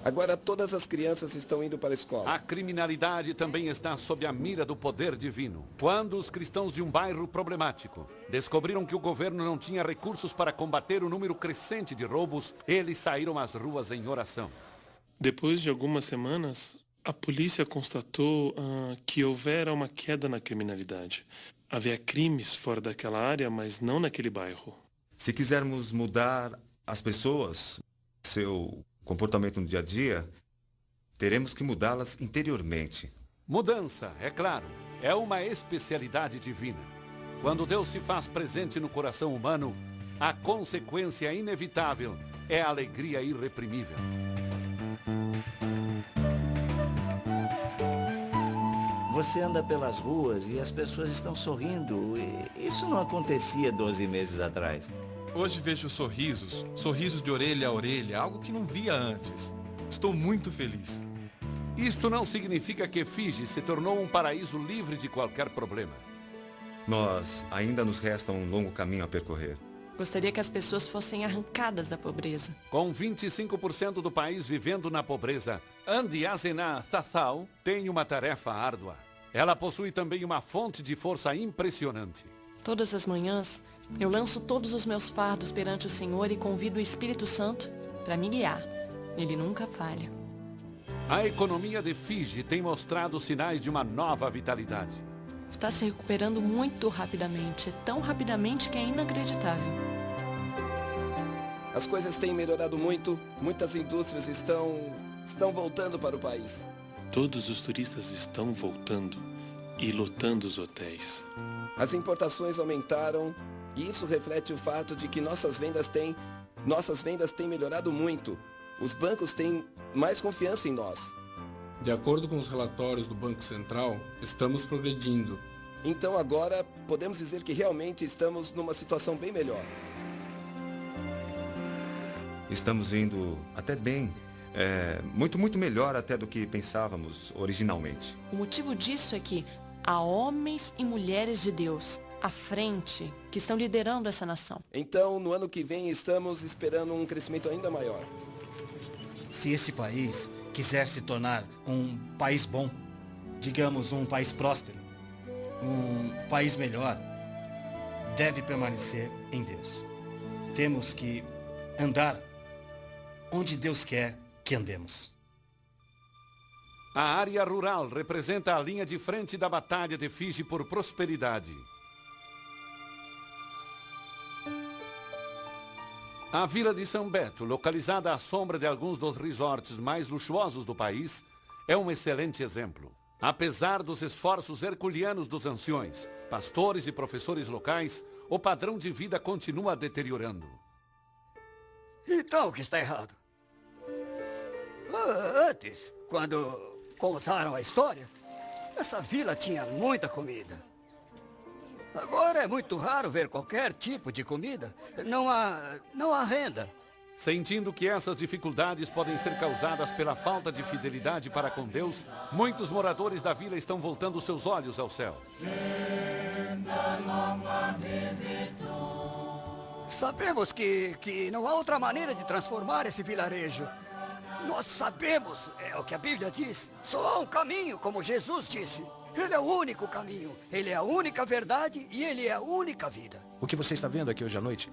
Agora todas as crianças estão indo para a escola. A criminalidade também está sob a mira do poder divino. Quando os cristãos de um bairro problemático descobriram que o governo não tinha recursos para combater o número crescente de roubos, eles saíram às ruas em oração. Depois de algumas semanas, a polícia constatou que houvera uma queda na criminalidade. Havia crimes fora daquela área, mas não naquele bairro. Se quisermos mudar as pessoas, seu comportamento no dia a dia, teremos que mudá-las interiormente. Mudança, é claro, é uma especialidade divina. Quando Deus se faz presente no coração humano, a consequência inevitável é a alegria irreprimível. Você anda pelas ruas e as pessoas estão sorrindo. Isso não acontecia 12 meses atrás. Hoje vejo sorrisos de orelha a orelha, algo que não via antes. Estou muito feliz. Isto não significa que Fiji se tornou um paraíso livre de qualquer problema. Nós ainda nos resta um longo caminho a percorrer. Gostaria que as pessoas fossem arrancadas da pobreza. Com 25% do país vivendo na pobreza, Andiazena Thathau tem uma tarefa árdua. Ela possui também uma fonte de força impressionante. Todas as manhãs, eu lanço todos os meus fardos perante o Senhor e convido o Espírito Santo para me guiar. Ele nunca falha. A economia de Fiji tem mostrado sinais de uma nova vitalidade. Está se recuperando muito rapidamente, tão rapidamente que é inacreditável. As coisas têm melhorado muito, muitas indústrias estão voltando para o país. Todos os turistas estão voltando e lotando os hotéis. As importações aumentaram e isso reflete o fato de que nossas vendas têm melhorado muito. Os bancos têm mais confiança em nós. De acordo com os relatórios do Banco Central, estamos progredindo. Então agora podemos dizer que realmente estamos numa situação bem melhor. Estamos indo até bem. Muito melhor até do que pensávamos originalmente. O motivo disso é que há homens e mulheres de Deus à frente que estão liderando essa nação. Então, no ano que vem, estamos esperando um crescimento ainda maior. Se esse país quiser se tornar um país bom, digamos um país próspero, um país melhor, deve permanecer em Deus. Temos que andar onde Deus quer que andemos. A área rural representa a linha de frente da batalha de Fiji por prosperidade. A vila de São Beto, localizada à sombra de alguns dos resorts mais luxuosos do país, é um excelente exemplo. Apesar dos esforços herculeanos dos anciões, pastores e professores locais, o padrão de vida continua deteriorando. Então, o que está errado? Antes, quando contaram a história, essa vila tinha muita comida. Agora é muito raro ver qualquer tipo de comida. Não há renda. Sentindo que essas dificuldades podem ser causadas pela falta de fidelidade para com Deus, muitos moradores da vila estão voltando seus olhos ao céu. Sabemos que não há outra maneira de transformar esse vilarejo. Nós sabemos, é o que a Bíblia diz, só há um caminho, como Jesus disse. Ele é o único caminho, ele é a única verdade e ele é a única vida. O que você está vendo aqui hoje à noite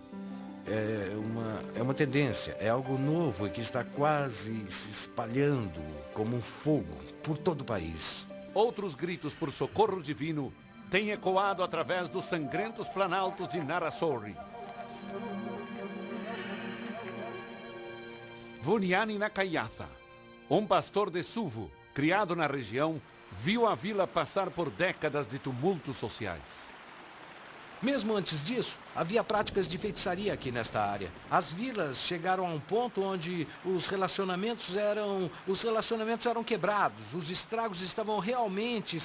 é uma tendência, é algo novo e que está quase se espalhando como um fogo por todo o país. Outros gritos por socorro divino têm ecoado através dos sangrentos planaltos de Narasorri. Vuniani Nakayatha, um pastor de Suvo, criado na região, viu a vila passar por décadas de tumultos sociais. Mesmo antes disso, havia práticas de feitiçaria aqui nesta área. As vilas chegaram a um ponto onde os relacionamentos eram quebrados. Os estragos estavam realmente,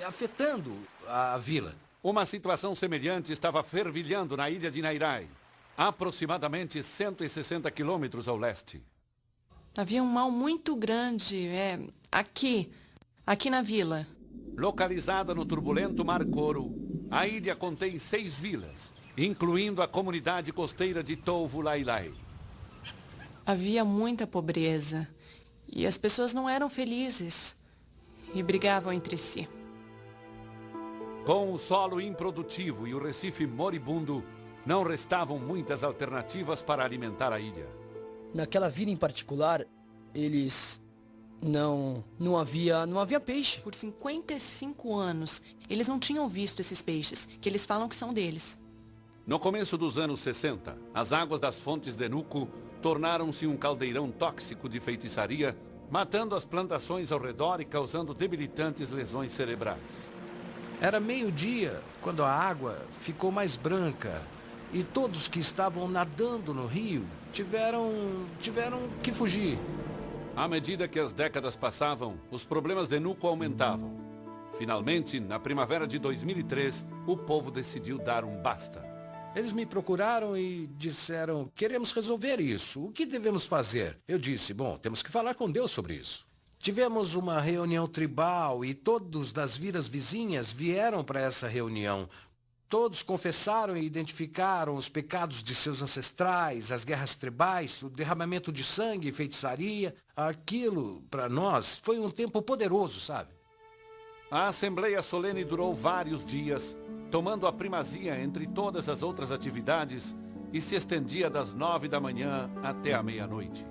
afetando a vila. Uma situação semelhante estava fervilhando na ilha de Nairai, aproximadamente 160 quilômetros ao leste. Havia um mal muito grande, aqui na vila. Localizada no turbulento Mar Coro, a ilha contém 6 vilas, incluindo a comunidade costeira de Tovu Lailai. Havia muita pobreza e as pessoas não eram felizes e brigavam entre si. Com o solo improdutivo e o recife moribundo, não restavam muitas alternativas para alimentar a ilha. Naquela vila em particular, não havia peixe. Por 55 anos, eles não tinham visto esses peixes, que eles falam que são deles. No começo dos anos 60, as águas das fontes de Nuco tornaram-se um caldeirão tóxico de feitiçaria, matando as plantações ao redor e causando debilitantes lesões cerebrais. Era meio-dia quando a água ficou mais branca e todos que estavam nadando no rio tiveram que fugir. À medida que as décadas passavam, os problemas de Nuco aumentavam. Finalmente, na primavera de 2003, o povo decidiu dar um basta. Eles me procuraram e disseram, queremos resolver isso. O que devemos fazer? Eu disse, bom, temos que falar com Deus sobre isso. Tivemos uma reunião tribal e todos das vilas vizinhas vieram para essa reunião. Todos confessaram e identificaram os pecados de seus ancestrais, as guerras tribais, o derramamento de sangue e feitiçaria. Aquilo, para nós, foi um tempo poderoso, sabe? A assembleia solene durou vários dias, tomando a primazia entre todas as outras atividades e se estendia das 9 da manhã até a meia-noite.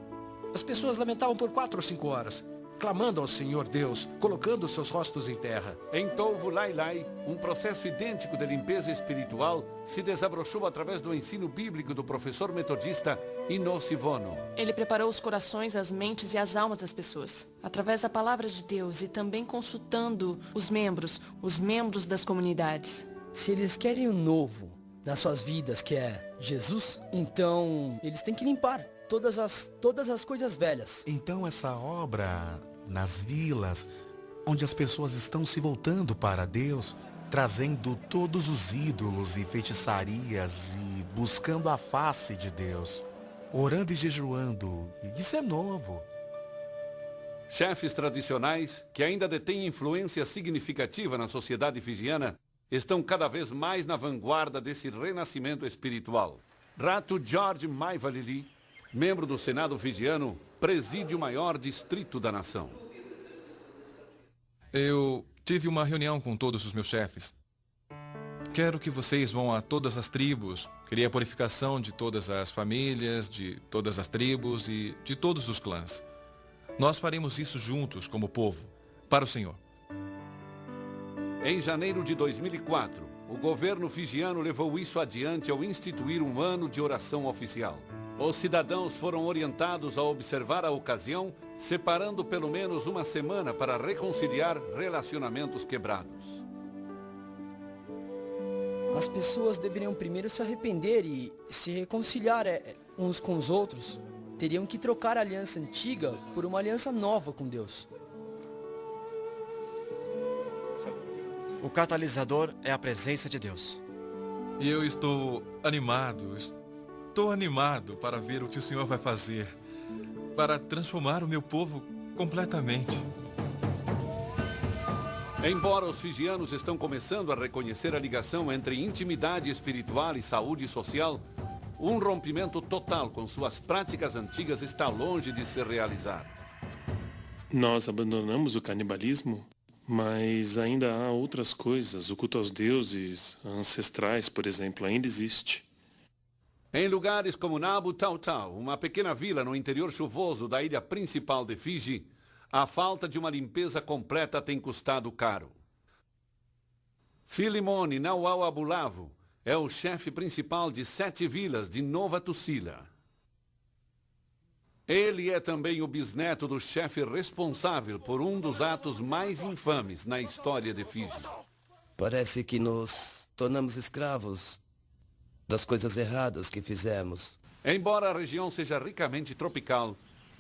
As pessoas lamentavam por 4 ou 5 horas, clamando ao Senhor Deus, colocando seus rostos em terra. Em Tovu Lailai, um processo idêntico de limpeza espiritual se desabrochou através do ensino bíblico do professor metodista Inossi Vono. Ele preparou os corações, as mentes e as almas das pessoas, através da palavra de Deus e também consultando os membros das comunidades. Se eles querem o novo nas suas vidas, que é Jesus, então eles têm que limpar todas as coisas velhas. Então essa obra nas vilas, onde as pessoas estão se voltando para Deus, trazendo todos os ídolos e feitiçarias e buscando a face de Deus, orando e jejuando, isso é novo. Chefes tradicionais, que ainda detêm influência significativa na sociedade fijiana, estão cada vez mais na vanguarda desse renascimento espiritual. Ratu George Maivalili, membro do Senado fijiano, preside o maior distrito da nação. Eu tive uma reunião com todos os meus chefes. Quero que vocês vão a todas as tribos. Queria a purificação de todas as famílias, de todas as tribos e de todos os clãs. Nós faremos isso juntos como povo, para o Senhor. Em janeiro de 2004, o governo fijiano levou isso adiante ao instituir um ano de oração oficial. Os cidadãos foram orientados a observar a ocasião, separando pelo menos uma semana para reconciliar relacionamentos quebrados. As pessoas deveriam primeiro se arrepender e se reconciliar uns com os outros. Teriam que trocar a aliança antiga por uma aliança nova com Deus. O catalisador é a presença de Deus. E eu estou animado. Estou animado para ver o que o Senhor vai fazer, para transformar o meu povo completamente. Embora os fijianos estão começando a reconhecer a ligação entre intimidade espiritual e saúde social, um rompimento total com suas práticas antigas está longe de se realizar. Nós abandonamos o canibalismo, mas ainda há outras coisas. O culto aos deuses ancestrais, por exemplo, ainda existe. Em lugares como Nabu Tau Tau, uma pequena vila no interior chuvoso da ilha principal de Fiji, a falta de uma limpeza completa tem custado caro. Filimone Nauau Abulavo é o chefe principal de 7 vilas de Nova Tusila. Ele é também o bisneto do chefe responsável por um dos atos mais infames na história de Fiji. Parece que nos tornamos escravos das coisas erradas que fizemos. Embora a região seja ricamente tropical,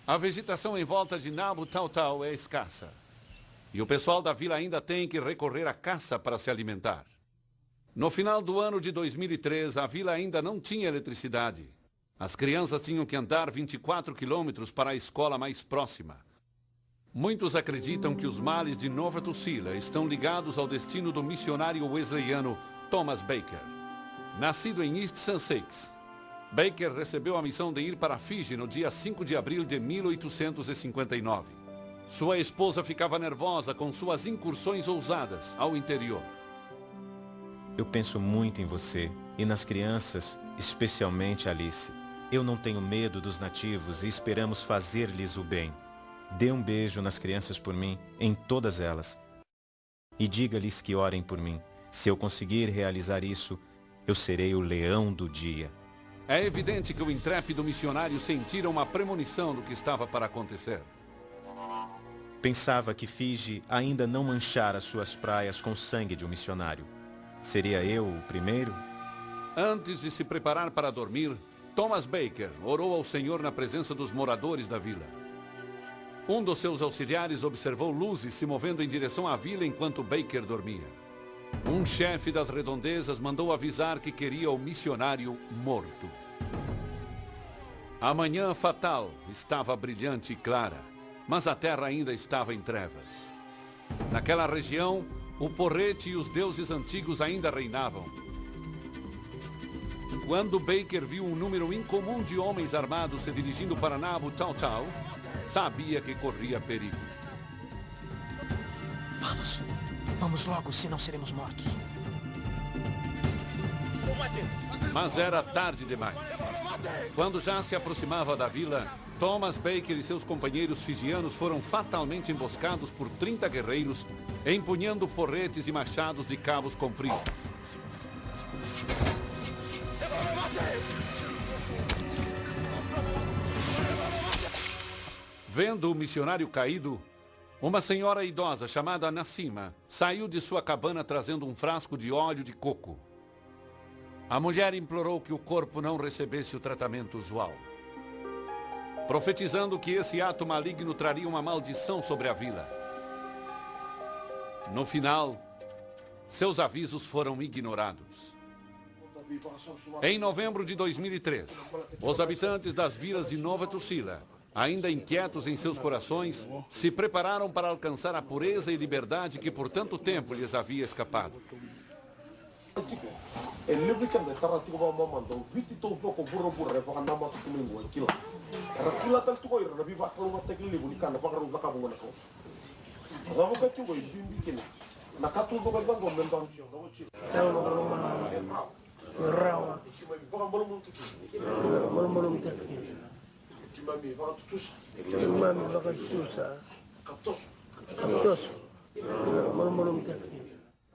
a vegetação em volta de Nabu Tau Tau é escassa. E o pessoal da vila ainda tem que recorrer à caça para se alimentar. No final do ano de 2003, a vila ainda não tinha eletricidade. As crianças tinham que andar 24 quilômetros para a escola mais próxima. Muitos acreditam que os males de Nova Tusila estão ligados ao destino do missionário wesleyano Thomas Baker. Nascido em East Sussex, Baker recebeu a missão de ir para Fiji no dia 5 de abril de 1859. Sua esposa ficava nervosa com suas incursões ousadas ao interior. Eu penso muito em você e nas crianças, especialmente Alice. Eu não tenho medo dos nativos e esperamos fazer-lhes o bem. Dê um beijo nas crianças por mim, em todas elas. E diga-lhes que orem por mim. Se eu conseguir realizar isso, eu serei o leão do dia. É evidente que o intrépido missionário sentira uma premonição do que estava para acontecer. Pensava que Fiji ainda não manchara suas praias com o sangue de um missionário. Seria eu o primeiro? Antes de se preparar para dormir, Thomas Baker orou ao Senhor na presença dos moradores da vila. Um dos seus auxiliares observou luzes se movendo em direção à vila enquanto Baker dormia. Um chefe das redondezas mandou avisar que queria o missionário morto. A manhã fatal estava brilhante e clara, mas a terra ainda estava em trevas. Naquela região, o porrete e os deuses antigos ainda reinavam. Quando Baker viu um número incomum de homens armados se dirigindo para Nabu Tau Tau, sabia que corria perigo. Vamos logo, senão seremos mortos. Mas era tarde demais. Quando já se aproximava da vila, Thomas Baker e seus companheiros fijianos foram fatalmente emboscados por 30 guerreiros, empunhando porretes e machados de cabos compridos. Vendo o missionário caído, uma senhora idosa chamada Nassima saiu de sua cabana trazendo um frasco de óleo de coco. A mulher implorou que o corpo não recebesse o tratamento usual, profetizando que esse ato maligno traria uma maldição sobre a vila. No final, seus avisos foram ignorados. Em novembro de 2003, os habitantes das vilas de Nova Tusila, ainda inquietos em seus corações, se prepararam para alcançar a pureza e liberdade que por tanto tempo lhes havia escapado.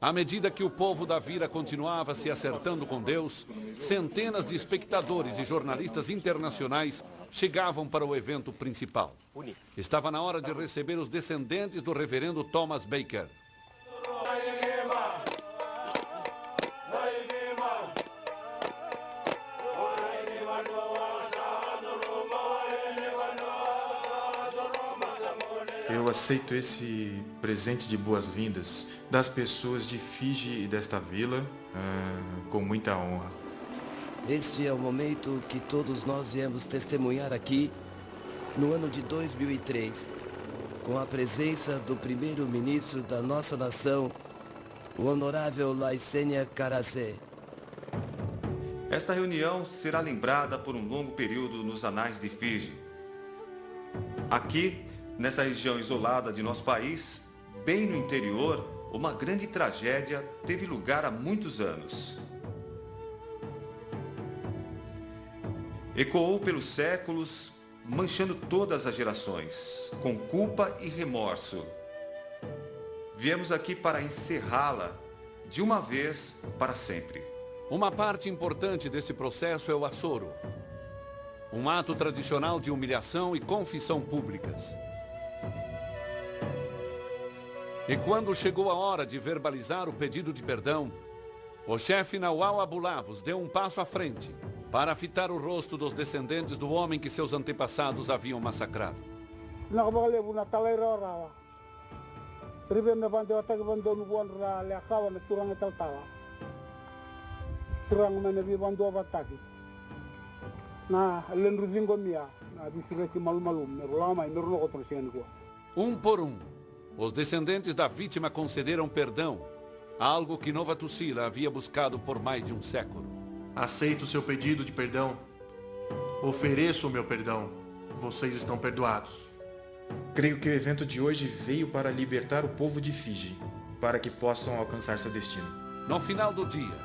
À medida que o povo da vila continuava se acertando com Deus, centenas de espectadores e jornalistas internacionais chegavam para o evento principal. Estava na hora de receber os descendentes do reverendo Thomas Baker. Eu aceito esse presente de boas-vindas das pessoas de Fiji e desta vila com muita honra. Este é o momento que todos nós viemos testemunhar aqui no ano de 2003, com a presença do primeiro-ministro da nossa nação, o honorável Laisenia Qarase. Esta reunião será lembrada por um longo período nos anais de Fiji. Aqui, nessa região isolada de nosso país, bem no interior, uma grande tragédia teve lugar há muitos anos. Ecoou pelos séculos, manchando todas as gerações, com culpa e remorso. Viemos aqui para encerrá-la de uma vez para sempre. Uma parte importante desse processo é o açoro, um ato tradicional de humilhação e confissão públicas. E quando chegou a hora de verbalizar o pedido de perdão, o chefe Nawal Abulavos deu um passo à frente para fitar o rosto dos descendentes do homem que seus antepassados haviam massacrado. Um por um, os descendentes da vítima concederam perdão, algo que Nova Tucila havia buscado por mais de um século. Aceito o seu pedido de perdão. Ofereço o meu perdão. Vocês estão perdoados. Creio que o evento de hoje veio para libertar o povo de Fiji, para que possam alcançar seu destino. No final do dia,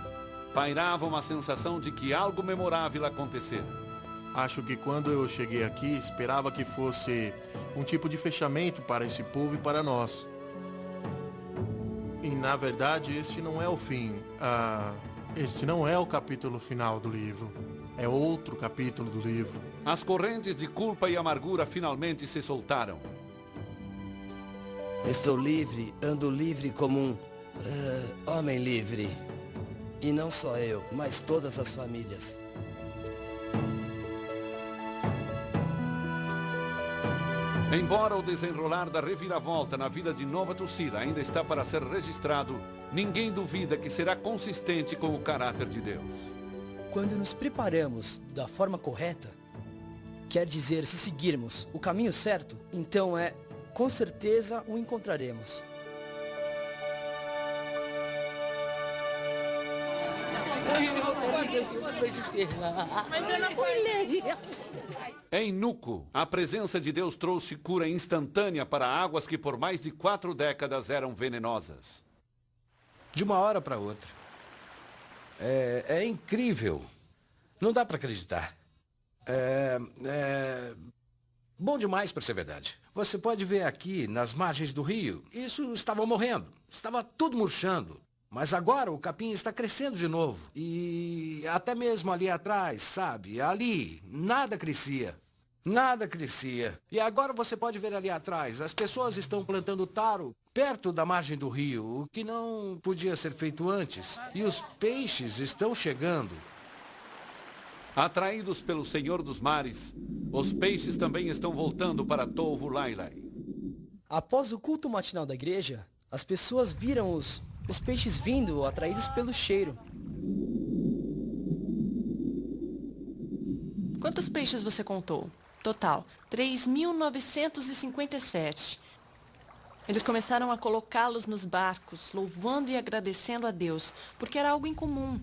pairava uma sensação de que algo memorável acontecera. Acho que quando eu cheguei aqui, esperava que fosse um tipo de fechamento para esse povo e para nós. E na verdade, este não é o fim. Este não é o capítulo final do livro. É outro capítulo do livro. As correntes de culpa e amargura finalmente se soltaram. Estou livre, ando livre como um homem livre. E não só eu, mas todas as famílias. Embora o desenrolar da reviravolta na vida de Nova Tucila ainda está para ser registrado, ninguém duvida que será consistente com o caráter de Deus. Quando nos preparamos da forma correta, quer dizer, se seguirmos o caminho certo, então com certeza o encontraremos. Em Nuco, a presença de Deus trouxe cura instantânea para águas que por mais de 4 décadas eram venenosas. De uma hora para outra. É incrível. Não dá para acreditar. Bom demais para ser verdade. Você pode ver aqui, nas margens do rio, isso estava morrendo. Estava tudo murchando. Mas agora o capim está crescendo de novo. E até mesmo ali atrás, sabe? Ali, nada crescia. Nada crescia. E agora você pode ver ali atrás, as pessoas estão plantando taro perto da margem do rio, o que não podia ser feito antes. E os peixes estão chegando. Atraídos pelo Senhor dos Mares, os peixes também estão voltando para Tovu Lailai. Após o culto matinal da igreja, as pessoas viram os peixes vindo, atraídos pelo cheiro. Quantos peixes você contou? Total, 3.957. Eles começaram a colocá-los nos barcos, louvando e agradecendo a Deus, porque era algo incomum.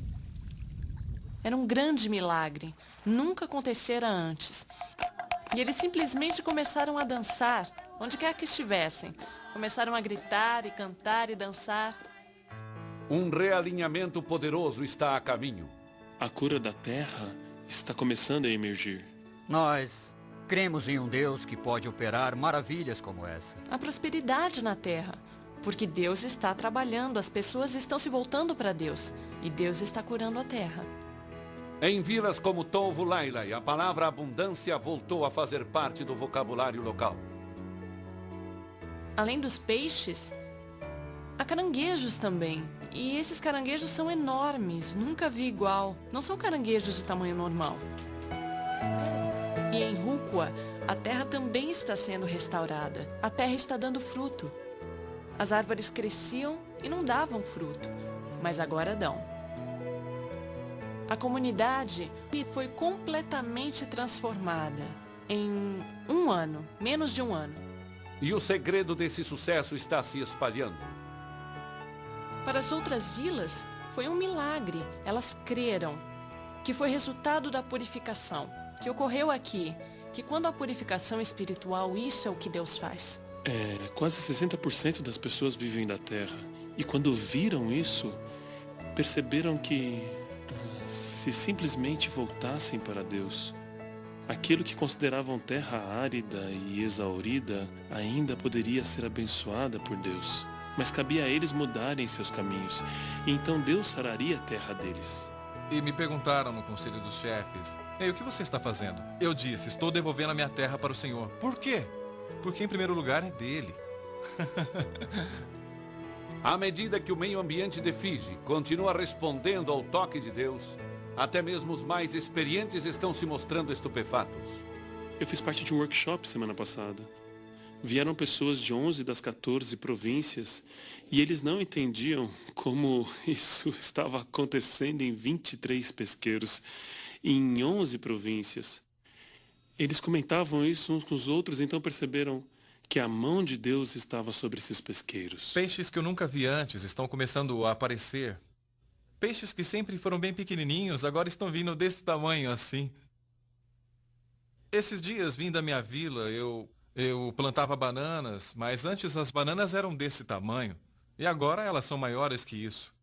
Era um grande milagre, nunca acontecera antes. E eles simplesmente começaram a dançar, onde quer que estivessem. Começaram a gritar e cantar e dançar. Um realinhamento poderoso está a caminho. A cura da terra está começando a emergir. Nós cremos em um Deus que pode operar maravilhas como essa. A prosperidade na terra, porque Deus está trabalhando, as pessoas estão se voltando para Deus e Deus está curando a terra. Em vilas como Tovu Lailai, a palavra abundância voltou a fazer parte do vocabulário local. Além dos peixes, há caranguejos também. E esses caranguejos são enormes, nunca vi igual. Não são caranguejos de tamanho normal. E em Rukwa, a terra também está sendo restaurada. A terra está dando fruto. As árvores cresciam e não davam fruto, mas agora dão. A comunidade foi completamente transformada em um ano, menos de um ano. E o segredo desse sucesso está se espalhando. Para as outras vilas, foi um milagre. Elas creram que foi resultado da purificação, que ocorreu aqui, que quando a purificação espiritual, isso é o que Deus faz. Quase 60% das pessoas vivem da terra. E quando viram isso, perceberam que se simplesmente voltassem para Deus, aquilo que consideravam terra árida e exaurida ainda poderia ser abençoada por Deus. Mas cabia a eles mudarem seus caminhos, e então Deus sararia a terra deles. E me perguntaram no conselho dos chefes: ei, o que você está fazendo? Eu disse: estou devolvendo a minha terra para o Senhor. Por quê? Porque em primeiro lugar é dele. À medida que o meio ambiente de Fiji continua respondendo ao toque de Deus, até mesmo os mais experientes estão se mostrando estupefatos. Eu fiz parte de um workshop semana passada. Vieram pessoas de 11 das 14 províncias e eles não entendiam como isso estava acontecendo em 23 pesqueiros em 11 províncias. Eles comentavam isso uns com os outros, então perceberam que a mão de Deus estava sobre esses pesqueiros. Peixes que eu nunca vi antes estão começando a aparecer. Peixes que sempre foram bem pequenininhos, agora estão vindo desse tamanho assim. Esses dias, vim da minha vila, eu plantava bananas, mas antes as bananas eram desse tamanho. E agora elas são maiores que isso.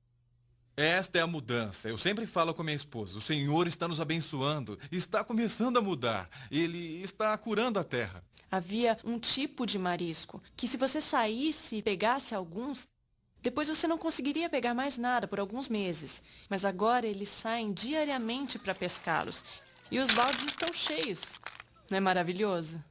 Esta é a mudança. Eu sempre falo com minha esposa: o Senhor está nos abençoando, está começando a mudar. Ele está curando a terra. Havia um tipo de marisco que, se você saísse e pegasse alguns, depois você não conseguiria pegar mais nada por alguns meses. Mas agora eles saem diariamente para pescá-los. E os baldes estão cheios. Não é maravilhoso?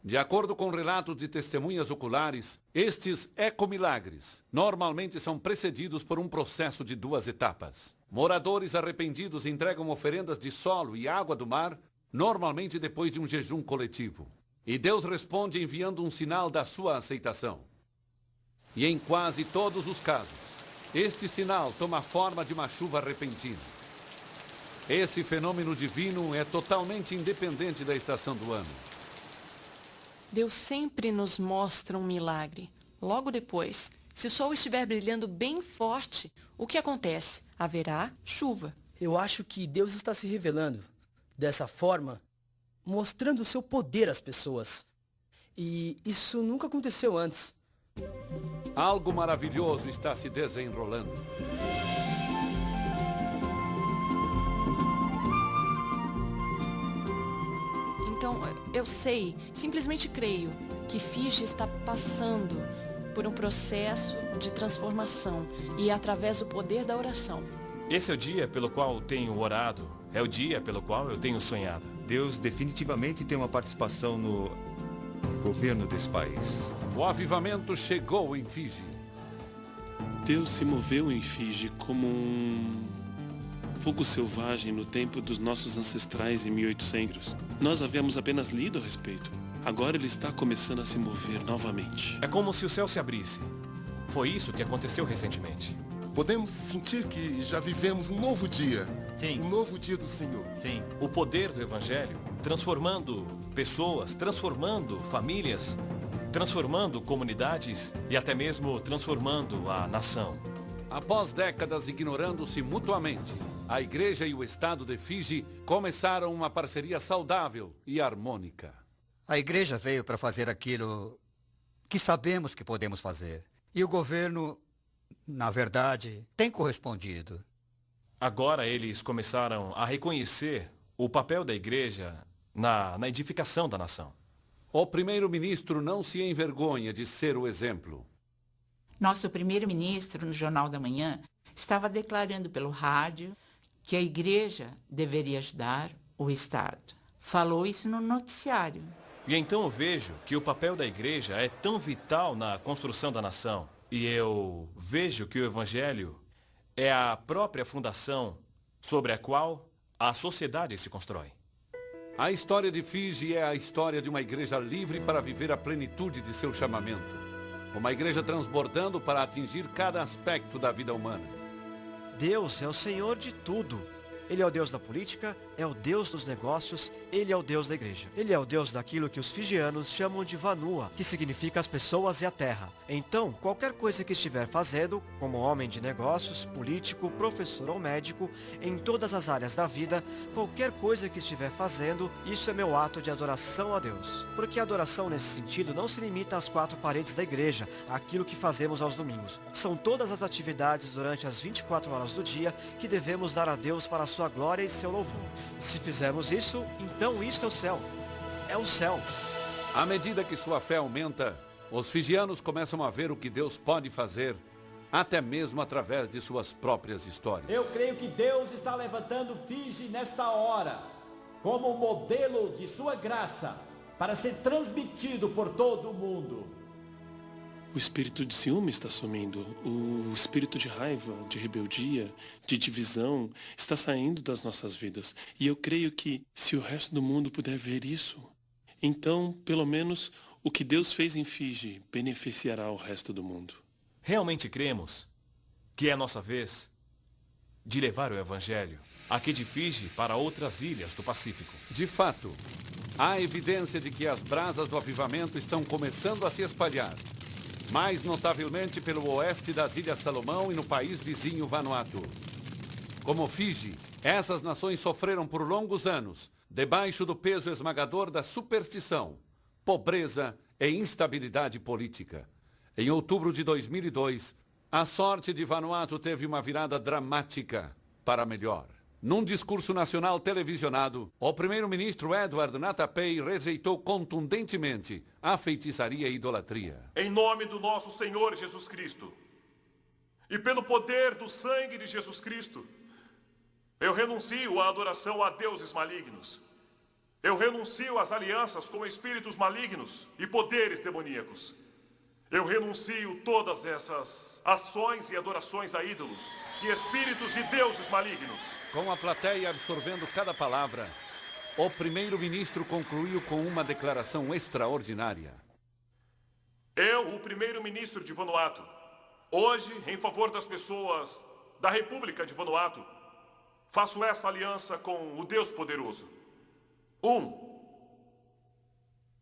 De acordo com relatos de testemunhas oculares, estes ecomilagres normalmente são precedidos por um processo de 2 etapas. Moradores arrependidos entregam oferendas de solo e água do mar, normalmente depois de um jejum coletivo. E Deus responde enviando um sinal da sua aceitação. E em quase todos os casos, este sinal toma a forma de uma chuva repentina. Esse fenômeno divino é totalmente independente da estação do ano. Deus sempre nos mostra um milagre. Logo depois, se o sol estiver brilhando bem forte, o que acontece? Haverá chuva. Eu acho que Deus está se revelando dessa forma, mostrando o seu poder às pessoas. E isso nunca aconteceu antes. Algo maravilhoso está se desenrolando. Então, eu sei, simplesmente creio, que Fiji está passando por um processo de transformação e através do poder da oração. Esse é o dia pelo qual tenho orado, é o dia pelo qual eu tenho sonhado. Deus definitivamente tem uma participação no governo desse país. O avivamento chegou em Fiji. Deus se moveu em Fiji como um fogo selvagem no tempo dos nossos ancestrais em 1800. Nós havíamos apenas lido a respeito. Agora ele está começando a se mover novamente. É como se o céu se abrisse. Foi isso que aconteceu recentemente. Podemos sentir que já vivemos um novo dia. Sim. Um novo dia do Senhor. Sim. O poder do Evangelho, transformando pessoas, transformando famílias, transformando comunidades e até mesmo transformando a nação. Após décadas ignorando-se mutuamente, a igreja e o estado de Fiji começaram uma parceria saudável e harmônica. A igreja veio para fazer aquilo que sabemos que podemos fazer. E o governo, na verdade, tem correspondido. Agora eles começaram a reconhecer o papel da igreja na edificação da nação. O primeiro-ministro não se envergonha de ser o exemplo. Nosso primeiro-ministro, no Jornal da Manhã, estava declarando pelo rádio que a igreja deveria ajudar o Estado. Falou isso no noticiário. E então eu vejo que o papel da igreja é tão vital na construção da nação. E eu vejo que o Evangelho é a própria fundação sobre a qual a sociedade se constrói. A história de Fiji é a história de uma igreja livre para viver a plenitude de seu chamamento. Uma igreja transbordando para atingir cada aspecto da vida humana. Deus é o Senhor de tudo. Ele é o Deus da política, é o Deus dos negócios, ele é o Deus da igreja. Ele é o Deus daquilo que os fijianos chamam de Vanua, que significa as pessoas e a terra. Então, qualquer coisa que estiver fazendo, como homem de negócios, político, professor ou médico, em todas as áreas da vida, qualquer coisa que estiver fazendo, isso é meu ato de adoração a Deus. Porque a adoração nesse sentido não se limita às 4 paredes da igreja, àquilo que fazemos aos domingos. São todas as atividades durante as 24 horas do dia que devemos dar a Deus para a sua glória e seu louvor. Se fizermos isso, então isto é o céu. É o céu. À medida que sua fé aumenta, os fijianos começam a ver o que Deus pode fazer, até mesmo através de suas próprias histórias. Eu creio que Deus está levantando Fiji nesta hora, como modelo de sua graça, para ser transmitido por todo o mundo. O espírito de ciúme está sumindo. O espírito de raiva, de rebeldia, de divisão está saindo das nossas vidas. E eu creio que, se o resto do mundo puder ver isso, então, pelo menos, o que Deus fez em Fiji beneficiará o resto do mundo. Realmente cremos que é a nossa vez de levar o Evangelho aqui de Fiji para outras ilhas do Pacífico. De fato, há evidência de que as brasas do avivamento estão começando a se espalhar, mais notavelmente pelo oeste das Ilhas Salomão e no país vizinho Vanuatu. Como Fiji, essas nações sofreram por longos anos, debaixo do peso esmagador da superstição, pobreza e instabilidade política. Em outubro de 2002, a sorte de Vanuatu teve uma virada dramática para melhor. Num discurso nacional televisionado, o primeiro-ministro Edward Natapei rejeitou contundentemente a feitiçaria e idolatria. Em nome do nosso Senhor Jesus Cristo e pelo poder do sangue de Jesus Cristo, eu renuncio à adoração a deuses malignos. Eu renuncio às alianças com espíritos malignos e poderes demoníacos. Eu renuncio todas essas ações e adorações a ídolos e espíritos de deuses malignos. Com a plateia absorvendo cada palavra, o primeiro-ministro concluiu com uma declaração extraordinária. Eu, o primeiro-ministro de Vanuatu, hoje, em favor das pessoas da República de Vanuatu, faço essa aliança com o Deus poderoso. 1.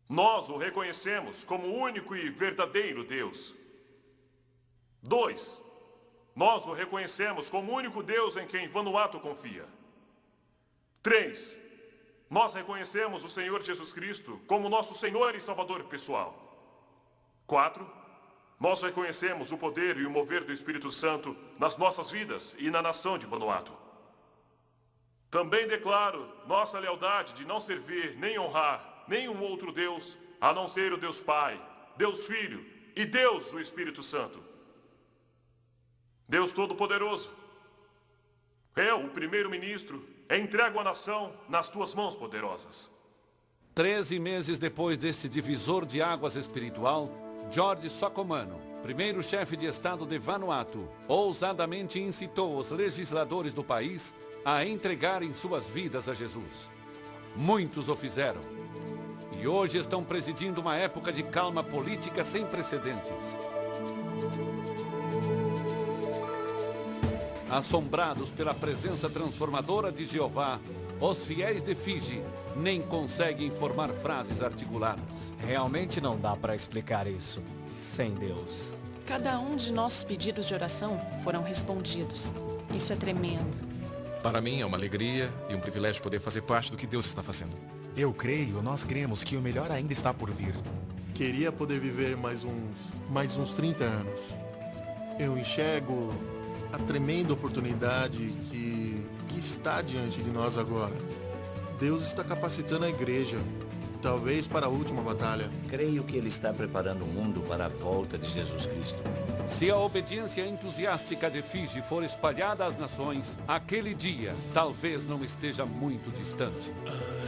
Nós o reconhecemos como o único e verdadeiro Deus. 2. Nós o reconhecemos como o único Deus em quem Vanuatu confia. 3. Nós reconhecemos o Senhor Jesus Cristo como nosso Senhor e Salvador pessoal. 4. Nós reconhecemos o poder e o mover do Espírito Santo nas nossas vidas e na nação de Vanuatu. Também declaro nossa lealdade de não servir nem honrar nenhum outro Deus, a não ser o Deus Pai, Deus Filho e Deus o Espírito Santo. Deus Todo-Poderoso, eu, o primeiro-ministro, entrego a nação nas tuas mãos poderosas. 13 meses depois desse divisor de águas espiritual, George Sokomano, primeiro chefe de Estado de Vanuatu, ousadamente incitou os legisladores do país a entregarem suas vidas a Jesus. Muitos o fizeram. E hoje estão presidindo uma época de calma política sem precedentes. Assombrados pela presença transformadora de Jeová, os fiéis de Fiji nem conseguem formar frases articuladas. Realmente não dá para explicar isso sem Deus. Cada um de nossos pedidos de oração foram respondidos. Isso é tremendo. Para mim é uma alegria e um privilégio poder fazer parte do que Deus está fazendo. Eu creio, nós cremos que o melhor ainda está por vir. Queria poder viver mais uns 30 anos. Eu enxergo a tremenda oportunidade que está diante de nós agora. Deus está capacitando a igreja, talvez para a última batalha. Creio que Ele está preparando o mundo para a volta de Jesus Cristo. Se a obediência entusiástica de Fiji for espalhada às nações, aquele dia talvez não esteja muito distante.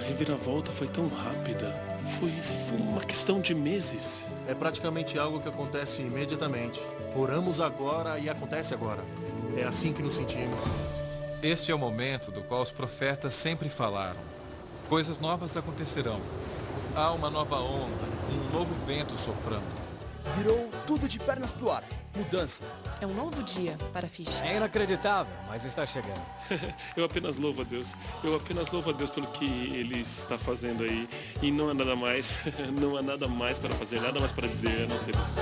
A reviravolta foi tão rápida. Foi uma questão de meses. É praticamente algo que acontece imediatamente. Oramos agora e acontece agora. É assim que nos sentimos. Este é o momento do qual os profetas sempre falaram. Coisas novas acontecerão. Há uma nova onda, um novo vento soprando. Virou tudo de pernas pro ar. Mudança. É um novo dia para Fiji. É inacreditável, mas está chegando. Eu apenas louvo a Deus. Eu apenas louvo a Deus pelo que Ele está fazendo aí. E não há nada mais, não há nada mais para fazer, nada mais para dizer, a não ser isso.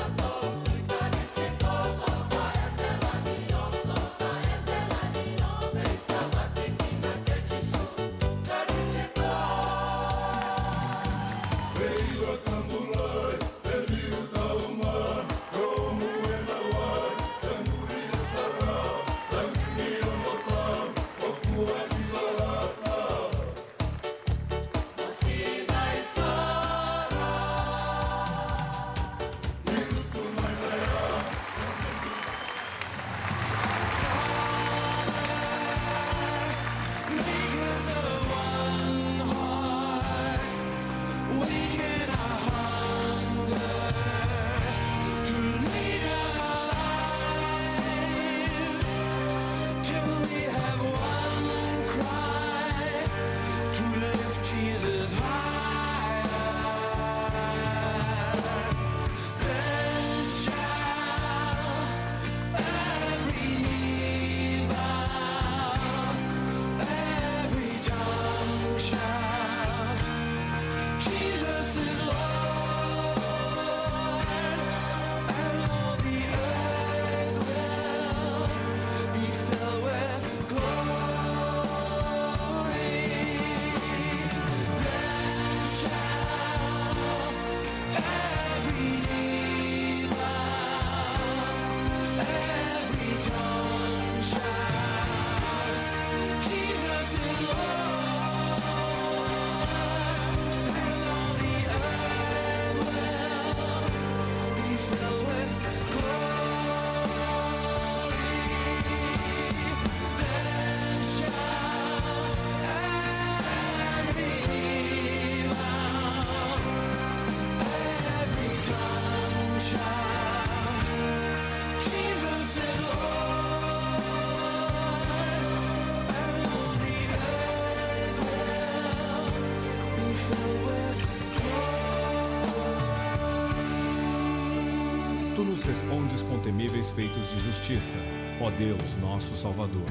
Tu nos respondes com temíveis feitos de justiça, ó Deus, nosso Salvador,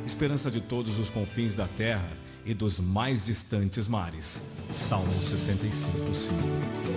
esperança de todos os confins da terra e dos mais distantes mares. Salmo 65:5.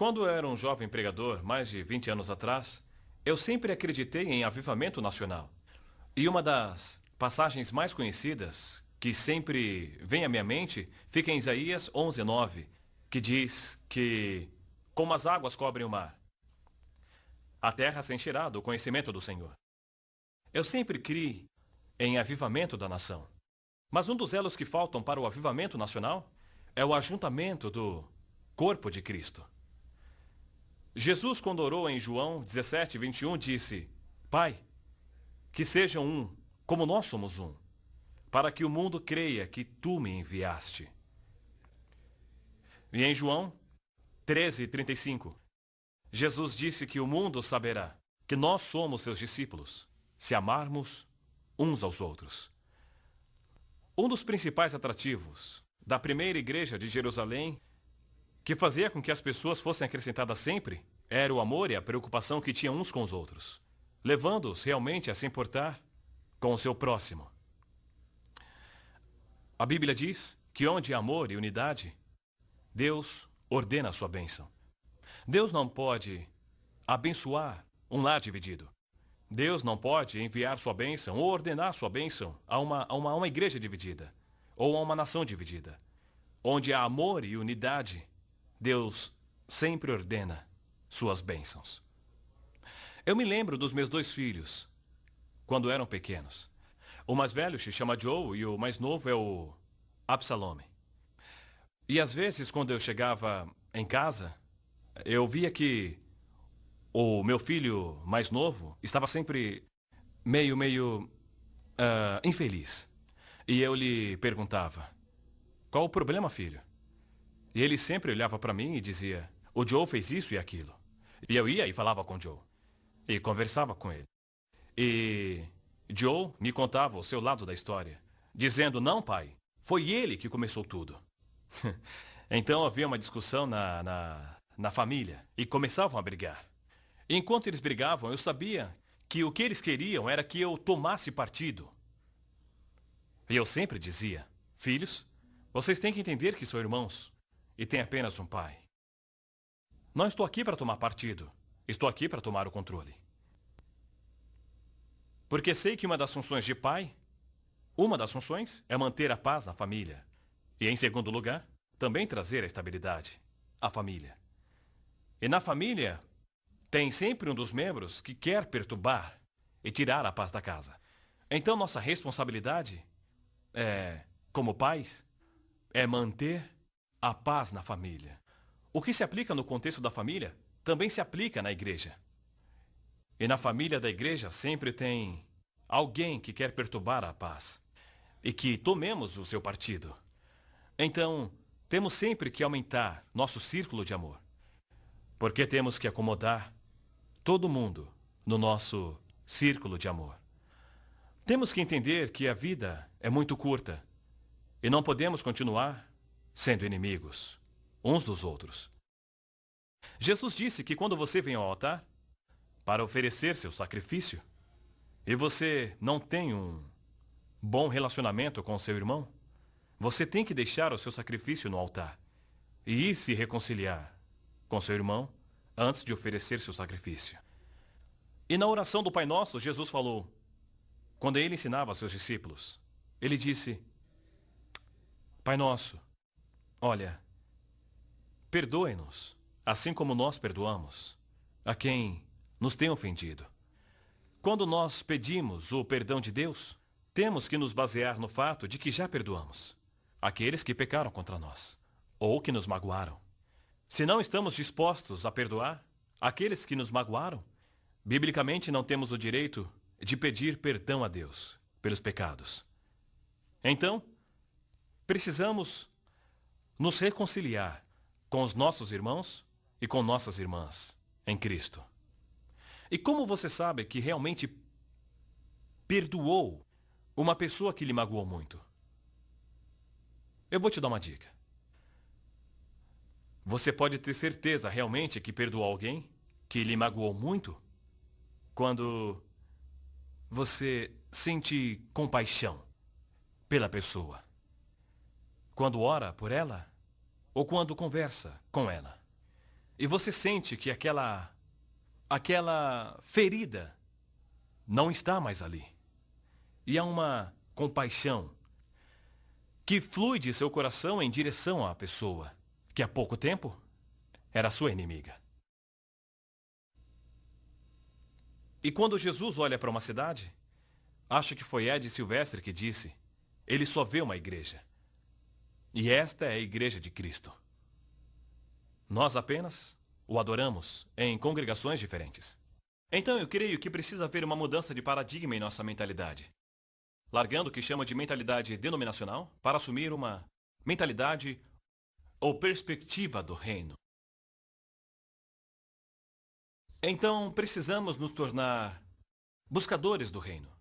Quando eu era um jovem pregador, mais de 20 anos atrás, eu sempre acreditei em avivamento nacional. E uma das passagens mais conhecidas, que sempre vem à minha mente, fica em Isaías 11:9, que diz que, como as águas cobrem o mar, a terra se encherá do conhecimento do Senhor. Eu sempre criei em avivamento da nação. Mas um dos elos que faltam para o avivamento nacional é o ajuntamento do corpo de Cristo. Jesus, quando orou em João 17:21, disse: Pai, que sejam um, como nós somos um, para que o mundo creia que tu me enviaste. E em João 13:35, Jesus disse que o mundo saberá que nós somos seus discípulos, se amarmos uns aos outros. Um dos principais atrativos da primeira igreja de Jerusalém, que fazia com que as pessoas fossem acrescentadas sempre, era o amor e a preocupação que tinham uns com os outros, levando-os realmente a se importar com o seu próximo. A Bíblia diz que onde há amor e unidade, Deus ordena a sua bênção. Deus não pode abençoar um lar dividido. Deus não pode enviar sua bênção ou ordenar sua bênção a uma igreja dividida ou a uma nação dividida. Onde há amor e unidade, Deus sempre ordena suas bênçãos. Eu me lembro dos meus 2 filhos, quando eram pequenos. O mais velho se chama Joe e o mais novo é o Absalome. E às vezes, quando eu chegava em casa, eu via que o meu filho mais novo estava sempre meio infeliz. E eu lhe perguntava, qual o problema, filho? E ele sempre olhava para mim e dizia, o Joe fez isso e aquilo. E eu ia e falava com o Joe. E conversava com ele. E Joe me contava o seu lado da história, dizendo, não, pai, foi ele que começou tudo. Então havia uma discussão na família e começavam a brigar. E enquanto eles brigavam, eu sabia que o que eles queriam era que eu tomasse partido. E eu sempre dizia, filhos, vocês têm que entender que são irmãos e têm apenas um pai. Não estou aqui para tomar partido, estou aqui para tomar o controle. Porque sei que uma das funções de pai, é manter a paz na família. E em segundo lugar, também trazer a estabilidade à família. E na família, tem sempre um dos membros que quer perturbar e tirar a paz da casa. Então nossa responsabilidade, como pais, é manter a paz na família. O que se aplica no contexto da família, também se aplica na igreja. E na família da igreja sempre tem alguém que quer perturbar a paz e que tomemos o seu partido. Então, temos sempre que aumentar nosso círculo de amor, porque temos que acomodar todo mundo no nosso círculo de amor. Temos que entender que a vida é muito curta e não podemos continuar sendo inimigos uns dos outros. Jesus disse que quando você vem ao altar para oferecer seu sacrifício e você não tem um bom relacionamento com seu irmão, você tem que deixar o seu sacrifício no altar e ir se reconciliar com seu irmão antes de oferecer seu sacrifício. E na oração do Pai Nosso, Jesus falou, quando ele ensinava aos seus discípulos, ele disse, Pai Nosso, olha, perdoe-nos, assim como nós perdoamos a quem nos tem ofendido. Quando nós pedimos o perdão de Deus, temos que nos basear no fato de que já perdoamos aqueles que pecaram contra nós ou que nos magoaram. Se não estamos dispostos a perdoar aqueles que nos magoaram, biblicamente não temos o direito de pedir perdão a Deus pelos pecados. Então, precisamos nos reconciliar com os nossos irmãos e com nossas irmãs em Cristo. E como você sabe que realmente perdoou uma pessoa que lhe magoou muito? Eu vou te dar uma dica. Você pode ter certeza realmente que perdoou alguém que lhe magoou muito quando você sente compaixão pela pessoa. Quando ora por ela ou quando conversa com ela. E você sente que aquela ferida não está mais ali. E há uma compaixão que flui de seu coração em direção à pessoa que há pouco tempo era sua inimiga. E quando Jesus olha para uma cidade, acho que foi Ed Silvestre que disse, ele só vê uma igreja. E esta é a igreja de Cristo. Nós apenas o adoramos em congregações diferentes. Então eu creio que precisa haver uma mudança de paradigma em nossa mentalidade. Largando o que chama de mentalidade denominacional para assumir uma mentalidade ou perspectiva do reino. Então precisamos nos tornar buscadores do reino,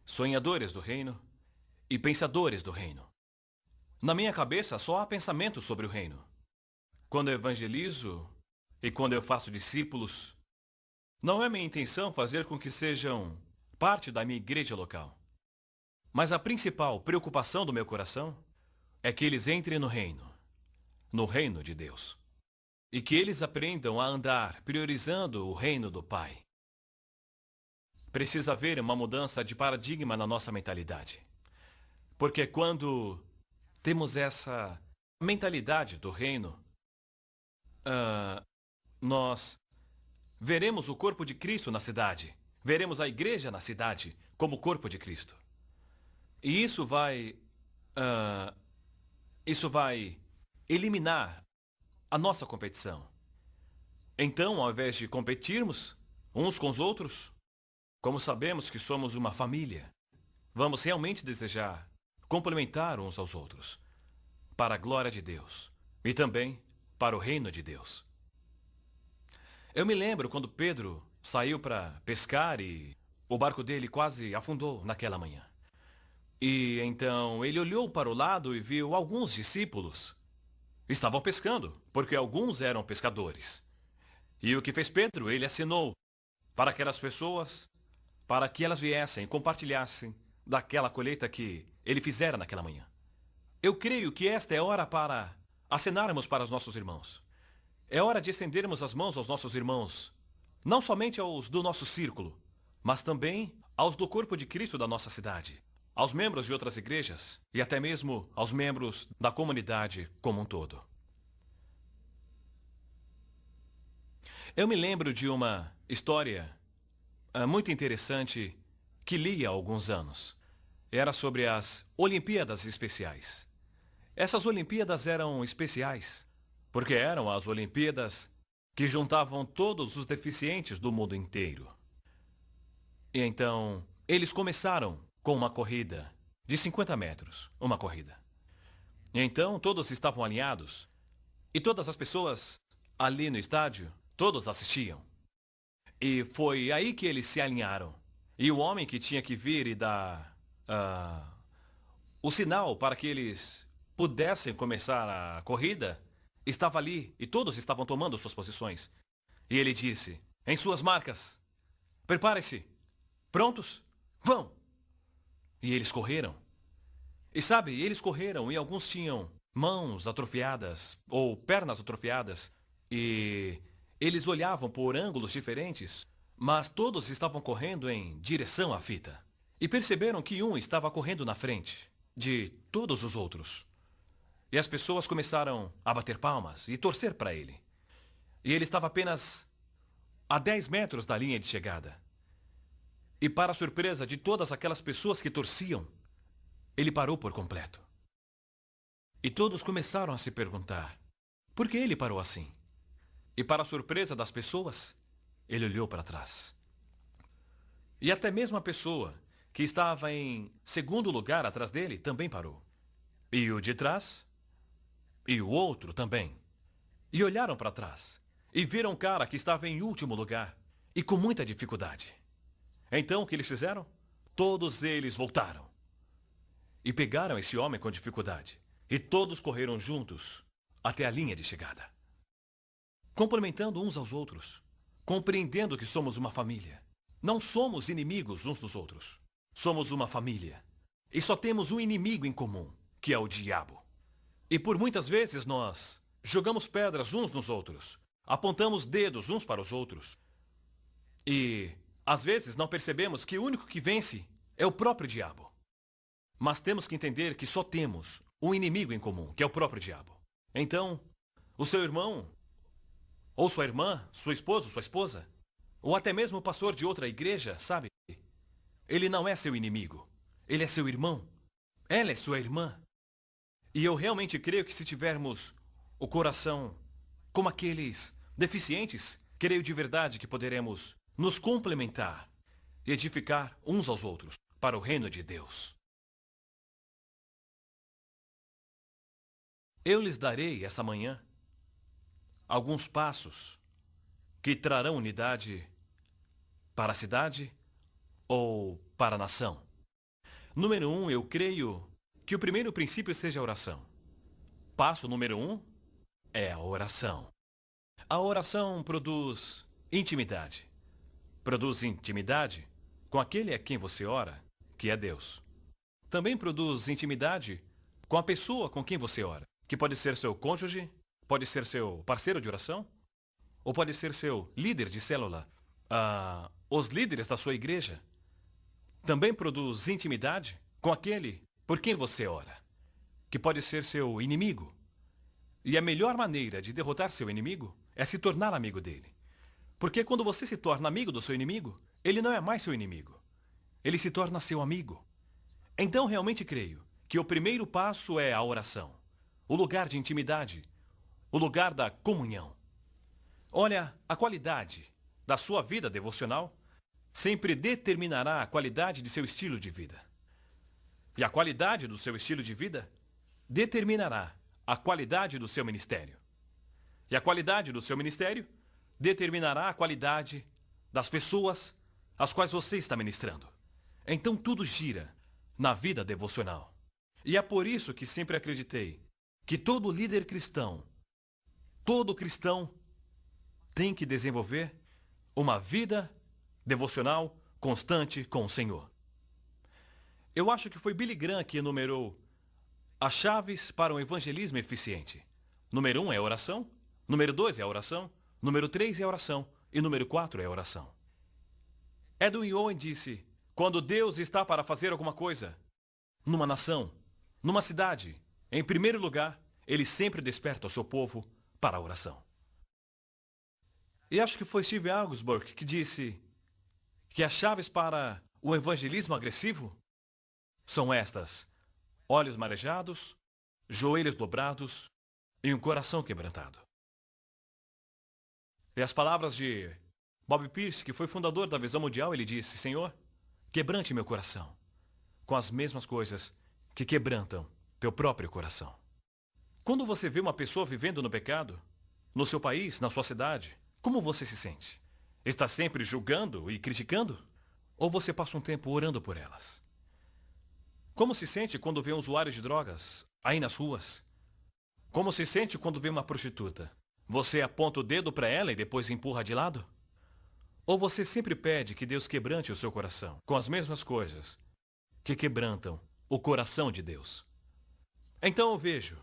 sonhadores do reino e pensadores do reino. Na minha cabeça só há pensamento sobre o reino. Quando eu evangelizo e quando eu faço discípulos, não é minha intenção fazer com que sejam parte da minha igreja local. Mas a principal preocupação do meu coração é que eles entrem no reino de Deus. E que eles aprendam a andar priorizando o reino do Pai. Precisa haver uma mudança de paradigma na nossa mentalidade. Porque quando temos essa mentalidade do reino, nós veremos o corpo de Cristo na cidade. Veremos a igreja na cidade como o corpo de Cristo. E isso vai eliminar a nossa competição. Então, ao invés de competirmos uns com os outros, como sabemos que somos uma família, vamos realmente desejar complementar uns aos outros, para a glória de Deus e também para o reino de Deus. Eu me lembro quando Pedro saiu para pescar e o barco dele quase afundou naquela manhã. E então ele olhou para o lado e viu alguns discípulos. Estavam pescando, porque alguns eram pescadores. E o que fez Pedro? Ele assinou para aquelas pessoas, para que elas viessem e compartilhassem daquela colheita que ele fizera naquela manhã. Eu creio que esta é hora para acenarmos para os nossos irmãos. É hora de estendermos as mãos aos nossos irmãos, não somente aos do nosso círculo, mas também aos do corpo de Cristo da nossa cidade, aos membros de outras igrejas e até mesmo aos membros da comunidade como um todo. Eu me lembro de uma história muito interessante que li há alguns anos. Era sobre as Olimpíadas Especiais. Essas Olimpíadas eram especiais porque eram as Olimpíadas que juntavam todos os deficientes do mundo inteiro. E então, eles começaram com uma corrida de 50 metros, uma corrida. E então, todos estavam alinhados e todas as pessoas ali no estádio, todos assistiam. E foi aí que eles se alinharam. E o homem que tinha que vir e dar o sinal para que eles pudessem começar a corrida, estava ali e todos estavam tomando suas posições. E ele disse, em suas marcas, prepare-se, prontos, vão! E eles correram. E sabe, eles correram e alguns tinham mãos atrofiadas ou pernas atrofiadas. E eles olhavam por ângulos diferentes, mas todos estavam correndo em direção à fita. E perceberam que um estava correndo na frente de todos os outros. E as pessoas começaram a bater palmas e torcer para ele. E ele estava apenas a 10 metros da linha de chegada. E para a surpresa de todas aquelas pessoas que torciam, ele parou por completo. E todos começaram a se perguntar, por que ele parou assim? E para a surpresa das pessoas, ele olhou para trás. E até mesmo a pessoa que estava em segundo lugar atrás dele também parou. E o de trás, e o outro também. E olharam para trás, e viram um cara que estava em último lugar, e com muita dificuldade. Então, o que eles fizeram? Todos eles voltaram. E pegaram esse homem com dificuldade. E todos correram juntos até a linha de chegada. Complementando uns aos outros. Compreendendo que somos uma família. Não somos inimigos uns dos outros. Somos uma família. E só temos um inimigo em comum, que é o diabo. E por muitas vezes nós jogamos pedras uns nos outros. Apontamos dedos uns para os outros. E às vezes não percebemos que o único que vence é o próprio diabo. Mas temos que entender que só temos um inimigo em comum, que é o próprio diabo. Então, o seu irmão, ou sua irmã, sua esposa, ou até mesmo o pastor de outra igreja, sabe? Ele não é seu inimigo. Ele é seu irmão. Ela é sua irmã. E eu realmente creio que se tivermos o coração como aqueles deficientes, creio de verdade que poderemos nos complementar e edificar uns aos outros para o reino de Deus. Eu lhes darei essa manhã alguns passos que trarão unidade para a cidade ou para a nação. Número 1, eu creio que o primeiro princípio seja a oração. Passo número 1 é a oração. A oração produz intimidade. Produz intimidade com aquele a quem você ora, que é Deus. também produz intimidade com a pessoa com quem você ora, que pode ser seu cônjuge, pode ser seu parceiro de oração, ou pode ser seu líder de célula. Os líderes da sua igreja também produz intimidade com aquele por quem você ora, que pode ser seu inimigo. E a melhor maneira de derrotar seu inimigo é se tornar amigo dele. Porque quando você se torna amigo do seu inimigo, ele não é mais seu inimigo. Ele se torna seu amigo. Então realmente creio que o primeiro passo é a oração, o lugar de intimidade, o lugar da comunhão. Olha, a qualidade da sua vida devocional sempre determinará a qualidade de seu estilo de vida. E a qualidade do seu estilo de vida determinará a qualidade do seu ministério. E a qualidade do seu ministério determinará a qualidade das pessoas às quais você está ministrando. Então tudo gira na vida devocional. E é por isso que sempre acreditei que todo líder cristão, todo cristão tem que desenvolver uma vida devocional constante com o Senhor. Eu acho que foi Billy Graham que enumerou as chaves para um evangelismo eficiente. Número 1 é a oração, número 2 é a oração, número 3 é a oração e número 4 é a oração. Edwin Owen disse, quando Deus está para fazer alguma coisa, numa nação, numa cidade, em primeiro lugar, ele sempre desperta o seu povo para a oração. E acho que foi Steve Augsburg que disse que as chaves para o evangelismo agressivo são estas: olhos marejados, joelhos dobrados e um coração quebrantado. E as palavras de Bob Pierce, que foi fundador da Visão Mundial, ele disse, Senhor, quebrante meu coração com as mesmas coisas que quebrantam teu próprio coração. Quando você vê uma pessoa vivendo no pecado, no seu país, na sua cidade, como você se sente? Está sempre julgando e criticando? Ou você passa um tempo orando por elas? Como se sente quando vê um usuário de drogas aí nas ruas? Como se sente quando vê uma prostituta? Você aponta o dedo para ela e depois empurra de lado? Ou você sempre pede que Deus quebrante o seu coração com as mesmas coisas que quebrantam o coração de Deus? Então eu vejo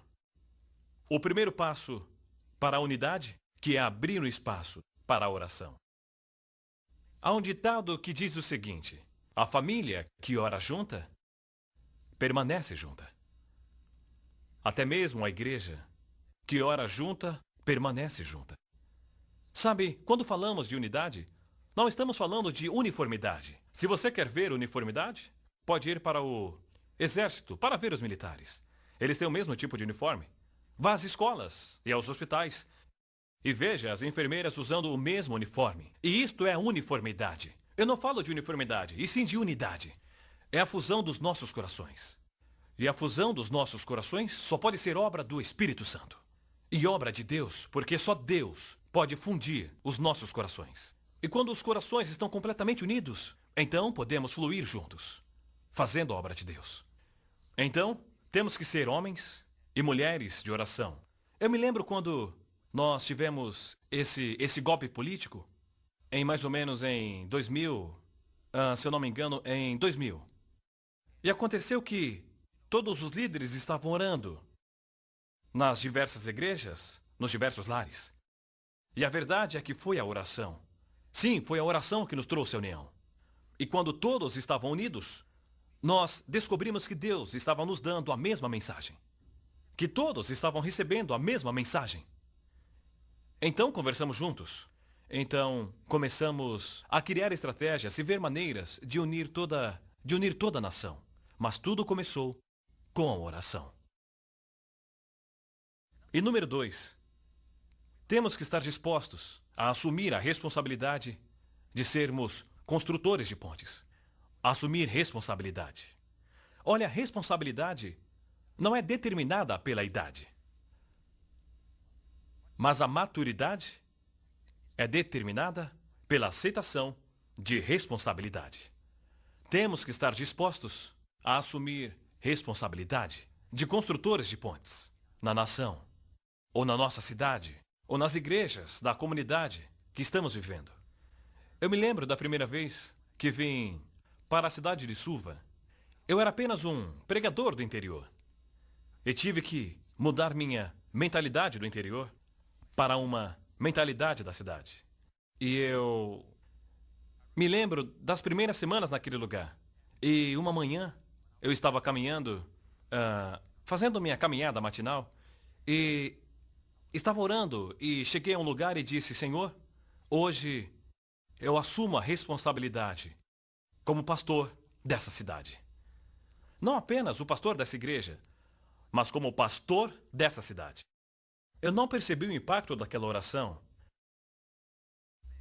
o primeiro passo para a unidade, que é abrir um espaço para a oração. Há um ditado que diz o seguinte: a família que ora junta, permanece junta. Até mesmo a igreja que ora junta, permanece junta. Sabe, quando falamos de unidade, não estamos falando de uniformidade. Se você quer ver uniformidade, pode ir para o exército, para ver os militares. Eles têm o mesmo tipo de uniforme. Vá às escolas e aos hospitais e veja as enfermeiras usando o mesmo uniforme. E isto é uniformidade. Eu não falo de uniformidade, e sim de unidade. É a fusão dos nossos corações. E a fusão dos nossos corações só pode ser obra do Espírito Santo. E obra de Deus, porque só Deus pode fundir os nossos corações. E quando os corações estão completamente unidos, então podemos fluir juntos, fazendo a obra de Deus. Então, temos que ser homens e mulheres de oração. Eu me lembro quando nós tivemos esse golpe político, em mais ou menos em 2000, se eu não me engano, em 2000. E aconteceu que todos os líderes estavam orando nas diversas igrejas, nos diversos lares. E a verdade é que foi a oração. Sim, foi a oração que nos trouxe a união. E quando todos estavam unidos, nós descobrimos que Deus estava nos dando a mesma mensagem. Que todos estavam recebendo a mesma mensagem. Então conversamos juntos. Então começamos a criar estratégias e ver maneiras de unir toda a nação. Mas tudo começou com a oração. E número 2, temos que estar dispostos a assumir a responsabilidade de sermos construtores de pontes. Assumir responsabilidade. Olha, a responsabilidade não é determinada pela idade. Mas a maturidade é determinada pela aceitação de responsabilidade. Temos que estar dispostos a assumir responsabilidade de construtores de pontes na nação, ou na nossa cidade, ou nas igrejas da comunidade que estamos vivendo. Eu me lembro da primeira vez que vim para a cidade de Suva. Eu era apenas um pregador do interior. E tive que mudar minha mentalidade do interior para uma mentalidade da cidade. E eu me lembro das primeiras semanas naquele lugar. E uma manhã eu estava caminhando, fazendo minha caminhada matinal, e estava orando e cheguei a um lugar e disse: Senhor, hoje eu assumo a responsabilidade como pastor dessa cidade. Não apenas o pastor dessa igreja, mas como pastor dessa cidade. Eu não percebi o impacto daquela oração,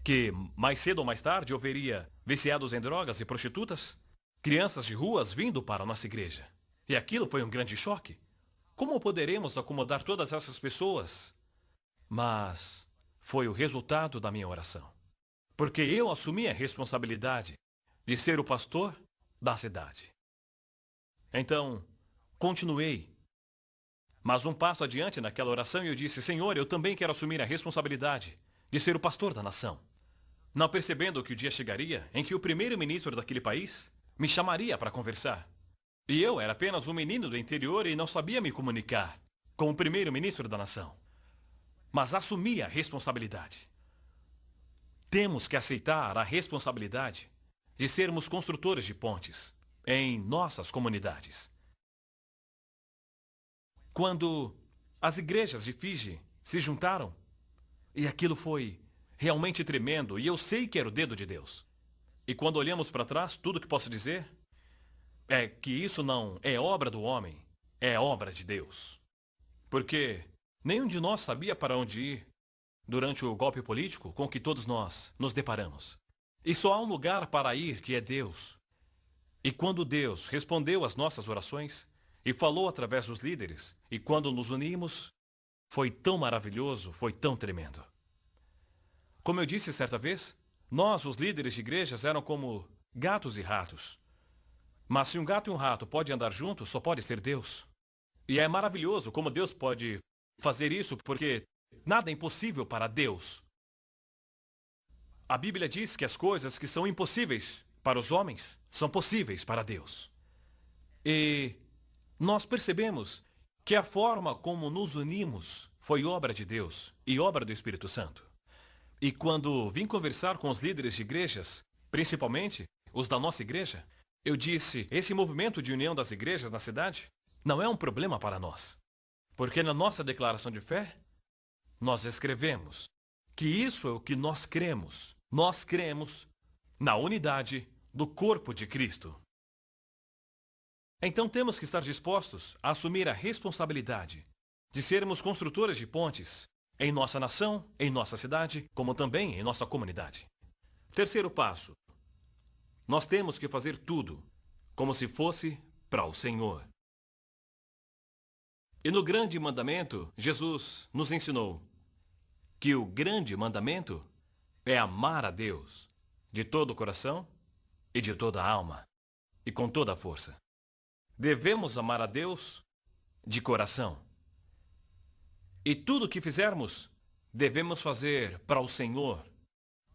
que mais cedo ou mais tarde eu veria viciados em drogas e prostitutas, crianças de ruas vindo para a nossa igreja. E aquilo foi um grande choque. Como poderemos acomodar todas essas pessoas? Mas foi o resultado da minha oração. Porque eu assumi a responsabilidade de ser o pastor da cidade. Então, continuei. Mas um passo adiante naquela oração eu disse: Senhor, eu também quero assumir a responsabilidade de ser o pastor da nação. Não percebendo que o dia chegaria em que o primeiro-ministro daquele país me chamaria para conversar. E eu era apenas um menino do interior e não sabia me comunicar com o primeiro-ministro da nação. Mas assumi a responsabilidade. Temos que aceitar a responsabilidade de sermos construtores de pontes em nossas comunidades. Quando as igrejas de Fiji se juntaram, e aquilo foi realmente tremendo, e eu sei que era o dedo de Deus. E quando olhamos para trás, tudo que posso dizer é que isso não é obra do homem, é obra de Deus. Porque nenhum de nós sabia para onde ir durante o golpe político com que todos nós nos deparamos. E só há um lugar para ir, que é Deus. E quando Deus respondeu às nossas orações e falou através dos líderes, e quando nos unimos, foi tão maravilhoso, foi tão tremendo. Como eu disse certa vez, nós, os líderes de igrejas, eram como gatos e ratos. Mas se um gato e um rato podem andar juntos, só pode ser Deus. E é maravilhoso como Deus pode fazer isso, porque nada é impossível para Deus. A Bíblia diz que as coisas que são impossíveis para os homens são possíveis para Deus. E nós percebemos que a forma como nos unimos foi obra de Deus e obra do Espírito Santo. E quando vim conversar com os líderes de igrejas, principalmente os da nossa igreja, eu disse: esse movimento de união das igrejas na cidade não é um problema para nós. Porque na nossa declaração de fé, nós escrevemos que isso é o que nós cremos. Nós cremos na unidade do corpo de Cristo. Então temos que estar dispostos a assumir a responsabilidade de sermos construtores de pontes em nossa nação, em nossa cidade, como também em nossa comunidade. Terceiro passo. Nós temos que fazer tudo como se fosse para o Senhor. E no grande mandamento, Jesus nos ensinou que o grande mandamento é amar a Deus de todo o coração e de toda a alma e com toda a força. Devemos amar a Deus de coração. E tudo o que fizermos, devemos fazer para o Senhor.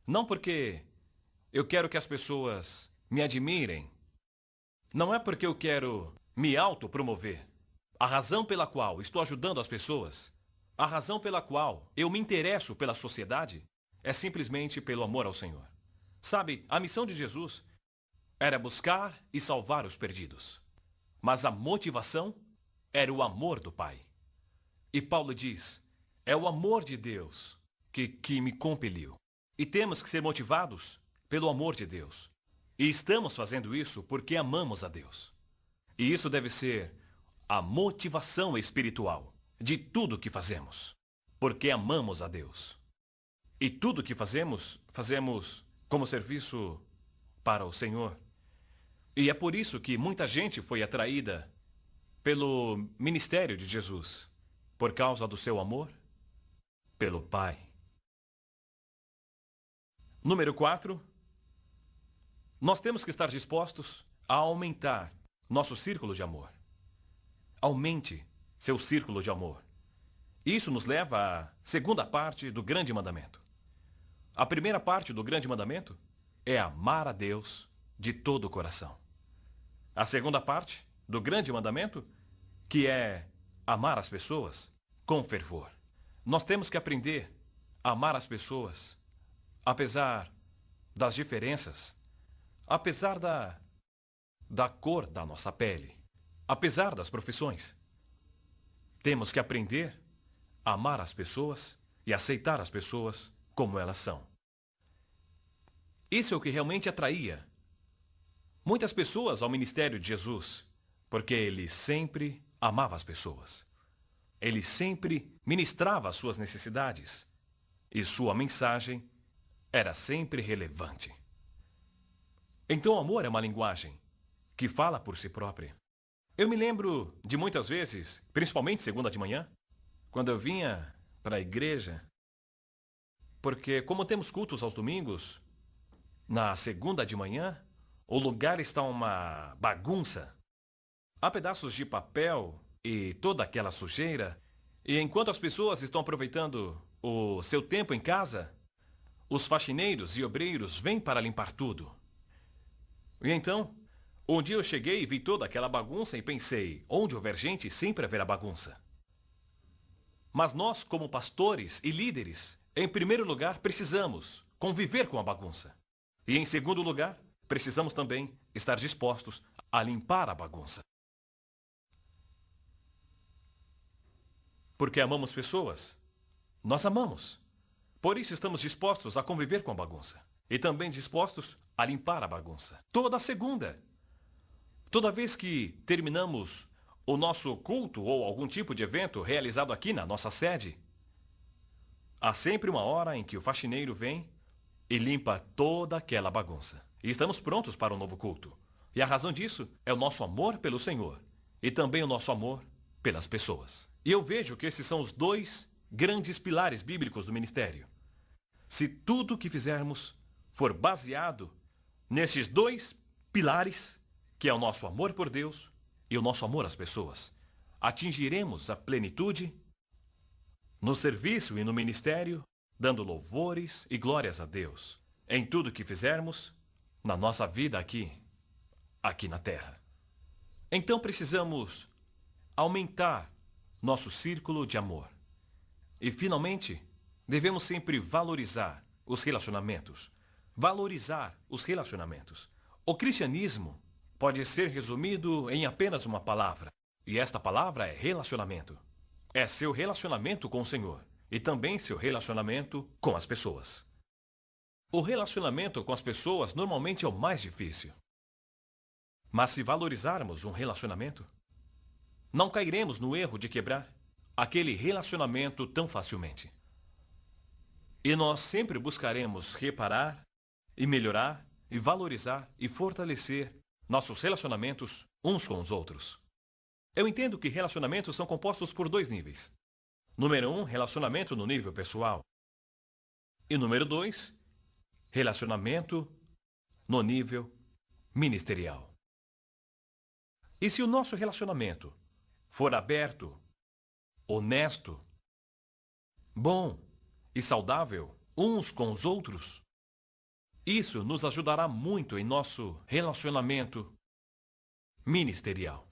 Não porque eu quero que as pessoas me admirem. Não é porque eu quero me autopromover. A razão pela qual estou ajudando as pessoas, a razão pela qual eu me interesso pela sociedade, é simplesmente pelo amor ao Senhor. Sabe, a missão de Jesus era buscar e salvar os perdidos. Mas a motivação era o amor do Pai. E Paulo diz: é o amor de Deus que me compeliu. E temos que ser motivados pelo amor de Deus. E estamos fazendo isso porque amamos a Deus. E isso deve ser a motivação espiritual de tudo que fazemos. Porque amamos a Deus. E tudo que fazemos, fazemos como serviço para o Senhor. E é por isso que muita gente foi atraída pelo ministério de Jesus. Por causa do seu amor pelo Pai. Número 4. Nós temos que estar dispostos a aumentar nosso círculo de amor. Aumente seu círculo de amor. Isso nos leva à segunda parte do grande mandamento. A primeira parte do grande mandamento é amar a Deus de todo o coração. a segunda parte do grande mandamento, que é amar as pessoas com fervor. Nós temos que aprender a amar as pessoas, apesar das diferenças, apesar da cor da nossa pele, apesar das profissões. Temos que aprender a amar as pessoas e aceitar as pessoas como elas são. Isso é o que realmente atraía muitas pessoas ao ministério de Jesus, porque ele sempre amava as pessoas. Ele sempre ministrava as suas necessidades e sua mensagem era sempre relevante. Então o amor é uma linguagem que fala por si própria. Eu me lembro de muitas vezes, principalmente segunda de manhã, quando eu vinha para a igreja, porque como temos cultos aos domingos, na segunda de manhã, o lugar está uma bagunça. Há pedaços de papel e toda aquela sujeira, e enquanto as pessoas estão aproveitando o seu tempo em casa, os faxineiros e obreiros vêm para limpar tudo. E então, um dia eu cheguei e vi toda aquela bagunça e pensei, onde houver gente, sempre haverá bagunça. Mas nós, como pastores e líderes, em primeiro lugar, precisamos conviver com a bagunça. E em segundo lugar, precisamos também estar dispostos a limpar a bagunça. Porque amamos pessoas. Nós amamos. Por isso estamos dispostos a conviver com a bagunça. E também dispostos a limpar a bagunça. Toda segunda. Toda vez que terminamos o nosso culto ou algum tipo de evento realizado aqui na nossa sede, há sempre uma hora em que o faxineiro vem e limpa toda aquela bagunça. E estamos prontos para o novo culto. E a razão disso é o nosso amor pelo Senhor e também o nosso amor pelas pessoas. E eu vejo que esses são os dois grandes pilares bíblicos do ministério. Se tudo o que fizermos for baseado nesses dois pilares, que é o nosso amor por Deus e o nosso amor às pessoas, atingiremos a plenitude no serviço e no ministério, dando louvores e glórias a Deus em tudo que fizermos na nossa vida aqui na terra. Então precisamos aumentar nosso círculo de amor. E finalmente, devemos sempre valorizar os relacionamentos. Valorizar os relacionamentos. O cristianismo pode ser resumido em apenas uma palavra. E esta palavra é relacionamento. É seu relacionamento com o Senhor. E também seu relacionamento com as pessoas. O relacionamento com as pessoas normalmente é o mais difícil. Mas se valorizarmos um relacionamento, não cairemos no erro de quebrar aquele relacionamento tão facilmente. E nós sempre buscaremos reparar e melhorar e valorizar e fortalecer nossos relacionamentos uns com os outros. Eu entendo que relacionamentos são compostos por dois níveis. Número 1, relacionamento no nível pessoal. E número 2, relacionamento no nível ministerial. E se o nosso relacionamento for aberto, honesto, bom e saudável uns com os outros, isso nos ajudará muito em nosso relacionamento ministerial.